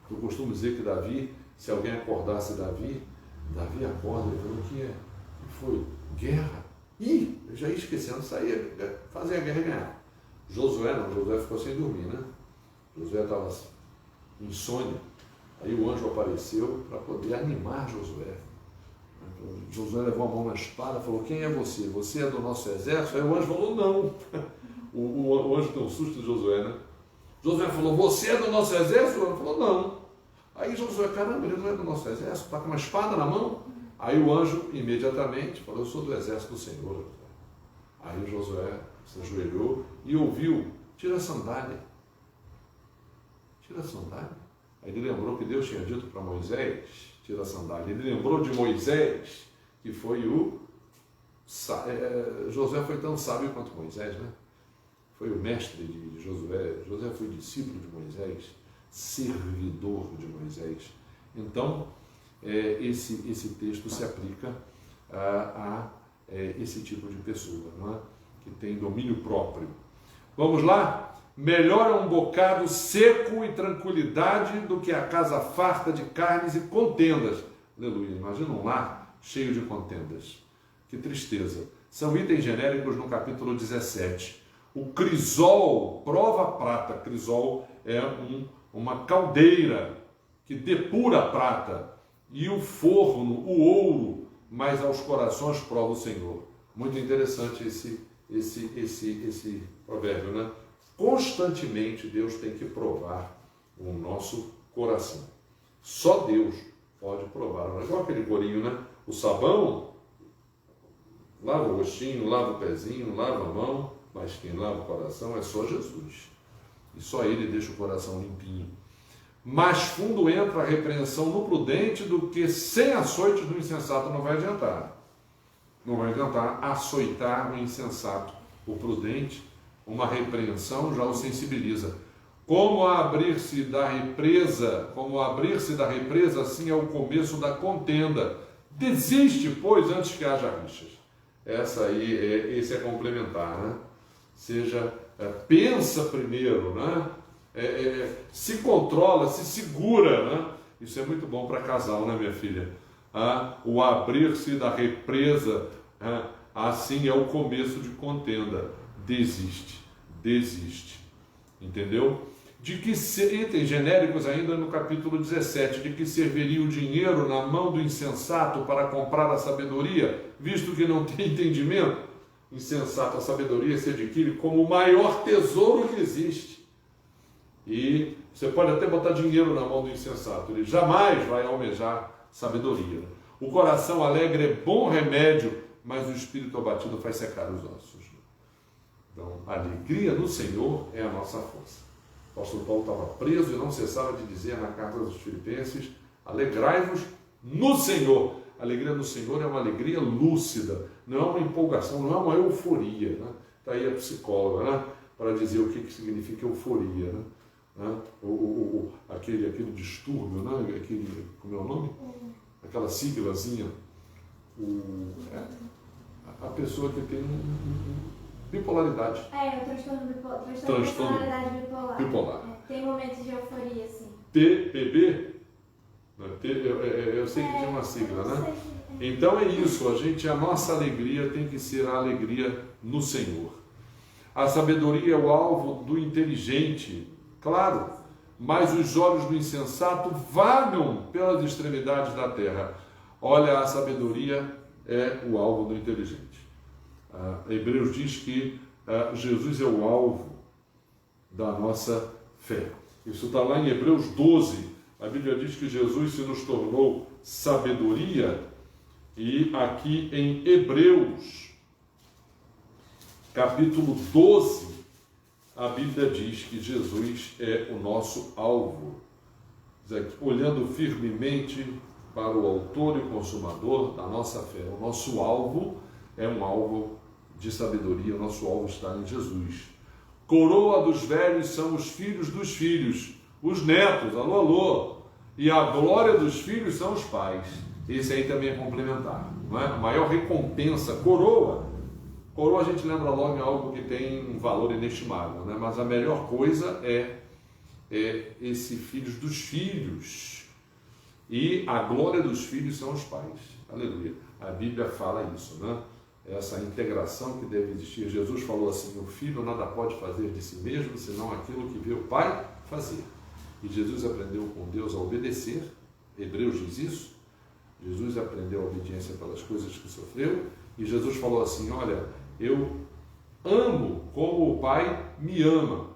Eu costumo dizer que Davi, se alguém acordasse Davi acorda e fala, o que é? Foi guerra. Ih, eu já ia esquecendo, saía, fazia a guerra e ganhar. Josué ficou sem dormir, né? Josué estava insônia. Aí o anjo apareceu para poder animar Josué. Josué levou a mão na espada e falou, quem é você? Você é do nosso exército? Aí o anjo falou, não. O anjo deu um susto de Josué, né? Josué falou, você é do nosso exército? O anjo falou, não. Aí Josué, caramba, ele não é do nosso exército, está com uma espada na mão? Aí o anjo imediatamente falou, eu sou do exército do Senhor. Aí o Josué se ajoelhou e ouviu, tira a sandália. Tira a sandália. Aí ele lembrou que Deus tinha dito para Moisés, tira a sandália. Ele lembrou de Moisés, que foi Josué foi tão sábio quanto Moisés, né? Foi o mestre de Josué. Josué foi discípulo de Moisés, servidor de Moisés. Então, esse texto se aplica a esse tipo de pessoa, não é? Que tem domínio próprio. Vamos lá? Melhor é um bocado seco e tranquilidade do que a casa farta de carnes e contendas. Aleluia. Imagina um lar cheio de contendas. Que tristeza. São itens genéricos no capítulo 17. O crisol prova a prata. Crisol é uma caldeira que depura a prata. E o forno, o ouro, mas aos corações prova o Senhor. Muito interessante esse provérbio, né? Constantemente Deus tem que provar o nosso coração. Só Deus pode provar. Não é igual aquele corinho, né? O sabão lava o rostinho, lava o pezinho, lava a mão, mas quem lava o coração é só Jesus. E só Ele deixa o coração limpinho. Mais fundo entra a repreensão no prudente do que sem açoites do insensato. Não vai adiantar. Não vai adiantar açoitar o insensato. O prudente, uma repreensão já o sensibiliza. Como abrir-se da represa, assim é o começo da contenda. Desiste, pois, antes que haja rixas. Esse é complementar, né? Pensa primeiro, né? Se controla, se segura, né? Isso é muito bom para casal, né, minha filha? O abrir-se da represa, assim é o começo de contenda. Desiste. Entendeu? Itens genéricos ainda no capítulo 17, de que serviria o dinheiro na mão do insensato para comprar a sabedoria, visto que não tem entendimento? Insensato, a sabedoria se adquire como o maior tesouro que existe. E você pode até botar dinheiro na mão do insensato, ele jamais vai almejar sabedoria. O coração alegre é bom remédio, mas o espírito abatido faz secar os ossos. Então, a alegria no Senhor é a nossa força. O apóstolo Paulo estava preso e não cessava de dizer na carta aos Filipenses, alegrai-vos no Senhor. A alegria no Senhor é uma alegria lúcida, não é uma empolgação, não é uma euforia, né? Está aí a psicóloga, né? Para dizer o que significa euforia, né? Aquele distúrbio, né? Como é o nome? Aquela siglazinha. A pessoa que tem bipolaridade. O transtorno bipolar. Transtorno de personalidade bipolar. Tem momentos de euforia, sim. TPB? Eu sei que tem uma sigla, né? Então é isso, a nossa alegria tem que ser a alegria no Senhor. A sabedoria é o alvo do inteligente, claro, mas os olhos do insensato vagam pelas extremidades da terra. Olha, a sabedoria é o alvo do inteligente. Hebreus diz que Jesus é o alvo da nossa fé. Isso está lá em Hebreus 12. A Bíblia diz que Jesus se nos tornou sabedoria, e aqui em Hebreus, capítulo 12, a Bíblia diz que Jesus é o nosso alvo, olhando firmemente para o autor e consumador da nossa fé. O nosso alvo é um alvo de sabedoria, o nosso alvo está em Jesus. Coroa dos velhos são os filhos dos filhos, os netos, alô, e a glória dos filhos são os pais. Esse aí também é complementar, não é? A maior recompensa, coroa a gente lembra logo em algo que tem um valor inestimável, né? Mas a melhor coisa é esse filhos dos filhos, e a glória dos filhos são os pais. Aleluia. A Bíblia fala isso, né? Essa integração que deve existir. Jesus falou assim: o filho nada pode fazer de si mesmo, senão aquilo que vê o pai fazer. E Jesus aprendeu com Deus a obedecer. Hebreus diz isso. Jesus aprendeu a obediência pelas coisas que sofreu. E Jesus falou assim: olha, eu amo como o Pai me ama.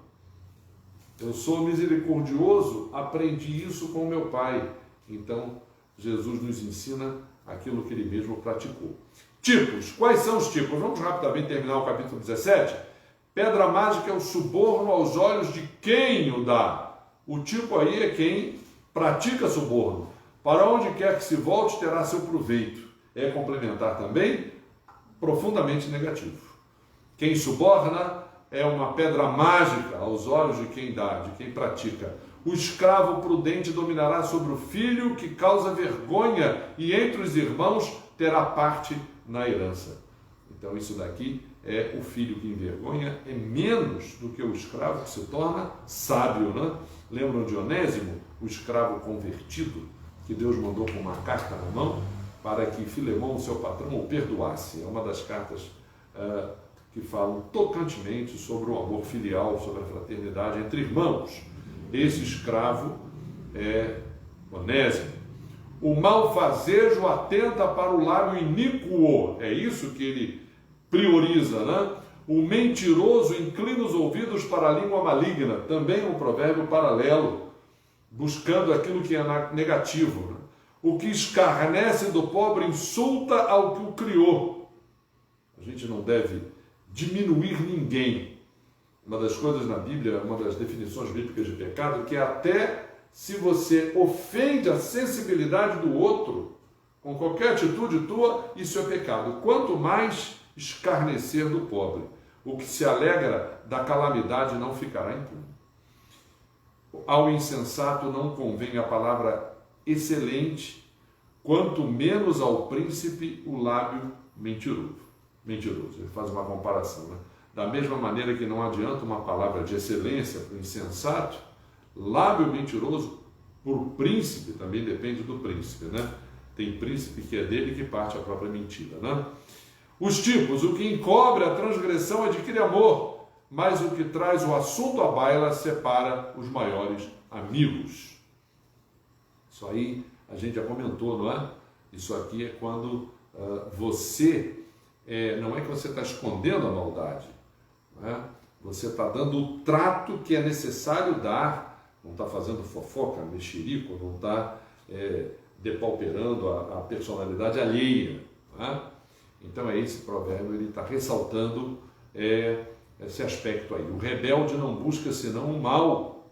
Eu sou misericordioso, aprendi isso com o meu Pai. Então, Jesus nos ensina aquilo que ele mesmo praticou. Tipos. Quais são os tipos? Vamos rapidamente terminar o capítulo 17. Pedra mágica é o suborno aos olhos de quem o dá. O tipo aí é quem pratica suborno. Para onde quer que se volte, terá seu proveito. É complementar também, profundamente negativo. Quem suborna é uma pedra mágica aos olhos de quem dá, de quem pratica. O escravo prudente dominará sobre o filho que causa vergonha, e entre os irmãos terá parte na herança. Então isso daqui é o filho que envergonha, é menos do que o escravo que se torna sábio, né? Lembram de Onésimo, o escravo convertido, que Deus mandou com uma carta na mão para que Filemão, seu patrão, o perdoasse. É uma das cartas que falam tocantemente sobre o amor filial, sobre a fraternidade entre irmãos. Esse escravo é Onésimo. O malfazejo atenta para o lábio iníquo, é isso que ele prioriza, né? O mentiroso inclina os ouvidos para a língua maligna, também um provérbio paralelo, buscando aquilo que é negativo, né? O que escarnece do pobre insulta ao que o criou. A gente não deve diminuir ninguém. Uma das coisas na Bíblia, uma das definições bíblicas de pecado, que até se você ofende a sensibilidade do outro, com qualquer atitude tua, isso é pecado. Quanto mais escarnecer do pobre. O que se alegra da calamidade não ficará impune. Ao insensato não convém a palavra excelente, quanto menos ao príncipe o lábio mentiroso. Ele faz uma comparação, né? Da mesma maneira que não adianta uma palavra de excelência para o insensato, lábio mentiroso para o príncipe também depende do príncipe, né? Tem príncipe que é dele que parte a própria mentira, né? Os tipos: o que encobre a transgressão adquire amor, mas o que traz o assunto à baila separa os maiores amigos. Isso aí a gente já comentou, não é? Isso aqui é quando você, não é que você está escondendo a maldade, não é? Você está dando o trato que é necessário dar, não está fazendo fofoca, mexerico, não está depauperando a personalidade alheia, não é? Então esse provérbio, ele está ressaltando esse aspecto aí. O rebelde não busca senão o mal,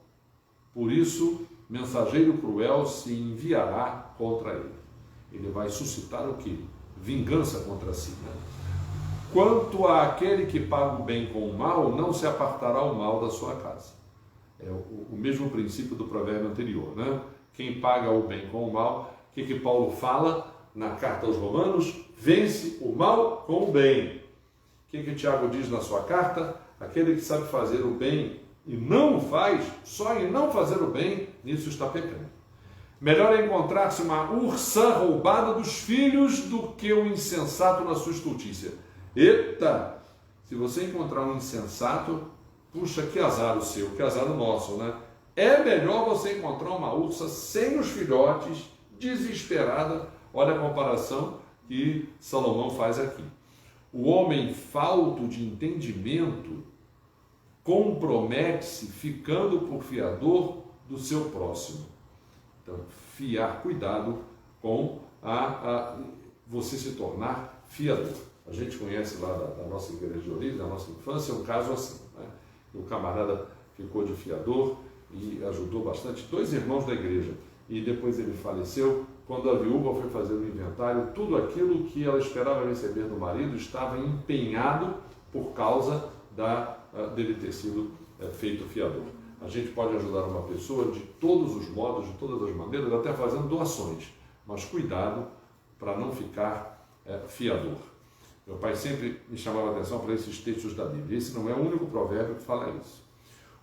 por isso mensageiro cruel se enviará contra ele. Ele vai suscitar o quê? Vingança contra si, né? quanto àquele que paga o bem com o mal, não se apartará o mal da sua casa. É o mesmo princípio do provérbio anterior, né? Quem paga o bem com o mal, o que Paulo fala na carta aos Romanos? Vence o mal com o bem. O que Tiago diz na sua carta? Aquele que sabe fazer o bem e não o faz, só em não fazer o bem, nisso está pecando. Melhor é encontrar-se uma ursa roubada dos filhos do que o insensato na sua estultícia. Eita! Se você encontrar um insensato, puxa, que azar o seu, que azar o nosso, né? É melhor você encontrar uma ursa sem os filhotes, desesperada. Olha a comparação que Salomão faz aqui. O homem falto de entendimento compromete-se ficando por fiador do seu próximo. Então, fiar, cuidado com você se tornar fiador. A gente conhece lá da nossa igreja de origem, da nossa infância, um caso assim, né? O camarada ficou de fiador e ajudou bastante 2 irmãos da igreja. E depois ele faleceu. Quando a viúva foi fazer o inventário, tudo aquilo que ela esperava receber do marido estava empenhado por causa dele ter sido feito fiador. A gente pode ajudar uma pessoa de todos os modos, de todas as maneiras, até fazendo doações, mas cuidado para não ficar fiador. Meu pai sempre me chamava a atenção para esses textos da Bíblia. Esse não é o único provérbio que fala isso.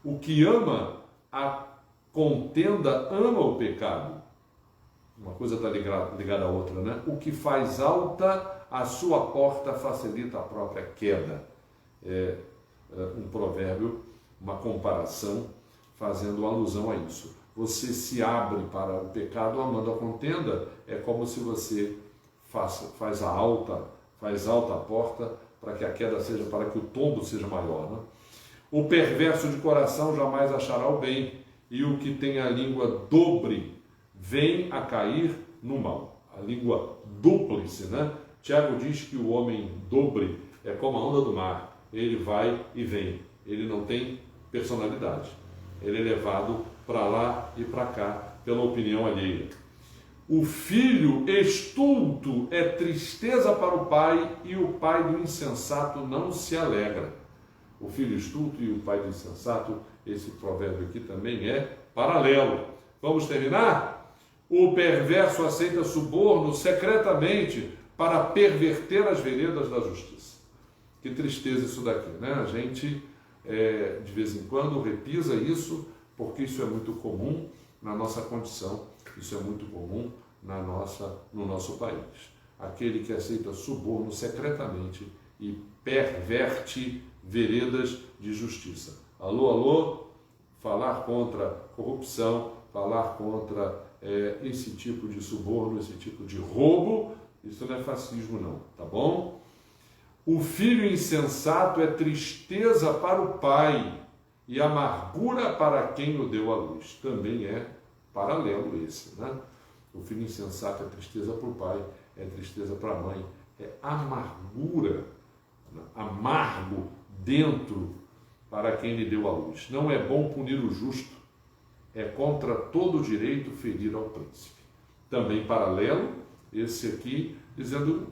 O que ama a contenda ama o pecado. Uma coisa está ligada à outra, né? O que faz alta a sua porta facilita a própria queda. É um provérbio, uma comparação, fazendo alusão a isso. Você se abre para o pecado amando a contenda, é como se você faz alta a porta para que a queda seja, para que o tombo seja maior, né? O perverso de coração jamais achará o bem, e o que tem a língua dobre vem a cair no mal. A língua dúplice, né? Tiago diz que o homem dobre é como a onda do mar. Ele vai e vem. Ele não tem personalidade. Ele é levado para lá e para cá pela opinião alheia. O filho estulto é tristeza para o pai, e o pai do insensato não se alegra. O filho estulto e o pai do insensato, esse provérbio aqui também é paralelo. Vamos terminar? O perverso aceita suborno secretamente para perverter as veredas da justiça. Que tristeza isso daqui, né? A gente, de vez em quando, repisa isso, porque isso é muito comum na nossa condição, isso é muito comum no nosso país. Aquele que aceita suborno secretamente e perverte veredas de justiça. Alô, alô, falar contra corrupção, falar contra esse tipo de suborno, esse tipo de roubo, isso não é fascismo não, tá bom? O filho insensato é tristeza para o pai e amargura para quem o deu à luz. Também é paralelo esse, né? O filho insensato é tristeza para o pai, é tristeza para a mãe, é amargura, amargo dentro para quem lhe deu à luz. Não é bom punir o justo, é contra todo direito ferir ao príncipe. Também paralelo, esse aqui, dizendo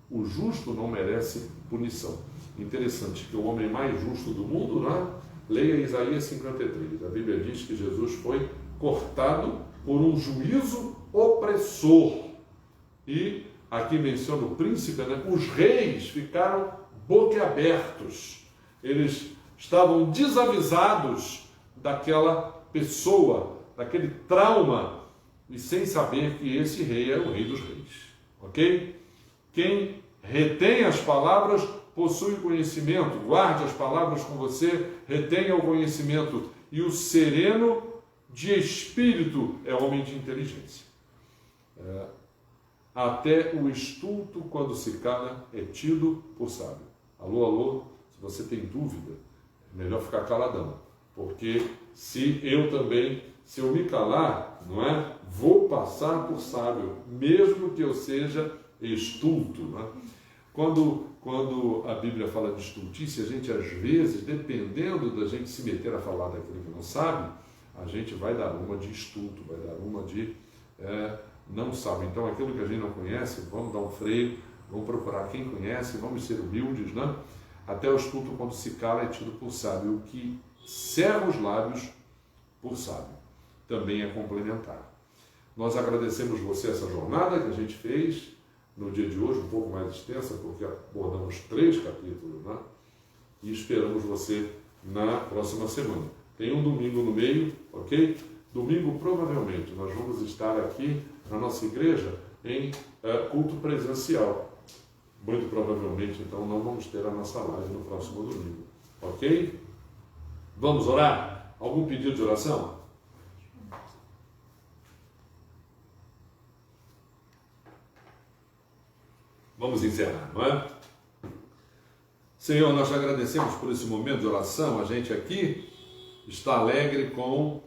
o justo não merece punição. Interessante que o homem mais justo do mundo, né? Leia Isaías 53. A Bíblia diz que Jesus foi cortado por um juízo opressor. E aqui menciona o príncipe, né? Os reis ficaram boquiabertos. Eles estavam desavisados daquela pessoa, daquele trauma, e sem saber que esse rei é o rei dos reis. Ok? Quem retém as palavras possui conhecimento. Guarde as palavras com você, retenha o conhecimento. E o sereno de espírito é homem de inteligência. Até o estulto, quando se cala, é tido por sábio. Alô, alô, se você tem dúvida, é melhor ficar caladão. Porque se eu me calar, não é? Vou passar por sábio, mesmo que eu seja estulto, não é? Quando a Bíblia fala de estultice, a gente às vezes, dependendo da gente se meter a falar daquilo que não sabe, a gente vai dar uma de estulto, vai dar uma de não sabe. Então aquilo que a gente não conhece, vamos dar um freio, Vamos procurar quem conhece, vamos ser humildes, né? Até o estulto, quando se cala, é tido por sábio. O que cerra os lábios por sábio também é complementar. Nós agradecemos você essa jornada que a gente fez no dia de hoje, um pouco mais extensa, porque abordamos 3 capítulos, né? E esperamos você na próxima semana. Tem um domingo no meio, ok? Domingo, provavelmente, nós vamos estar aqui na nossa igreja em culto presencial. Muito provavelmente, então, não vamos ter a nossa live no próximo domingo, ok? Vamos orar? Algum pedido de oração? Vamos encerrar, não é? Senhor, nós te agradecemos por esse momento de oração. A gente aqui está alegre com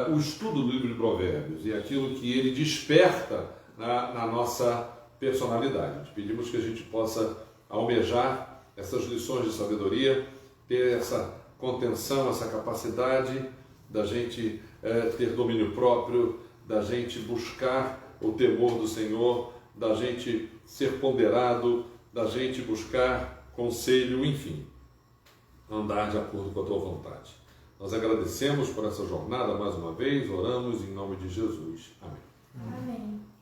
o estudo do livro de Provérbios e aquilo que ele desperta na nossa personalidade. Te pedimos que a gente possa almejar essas lições de sabedoria, ter essa contenção, essa capacidade da gente ter domínio próprio, da gente buscar o temor do Senhor, da gente ser ponderado, da gente buscar conselho, enfim, andar de acordo com a tua vontade. Nós agradecemos por essa jornada mais uma vez, oramos em nome de Jesus. Amém. Amém.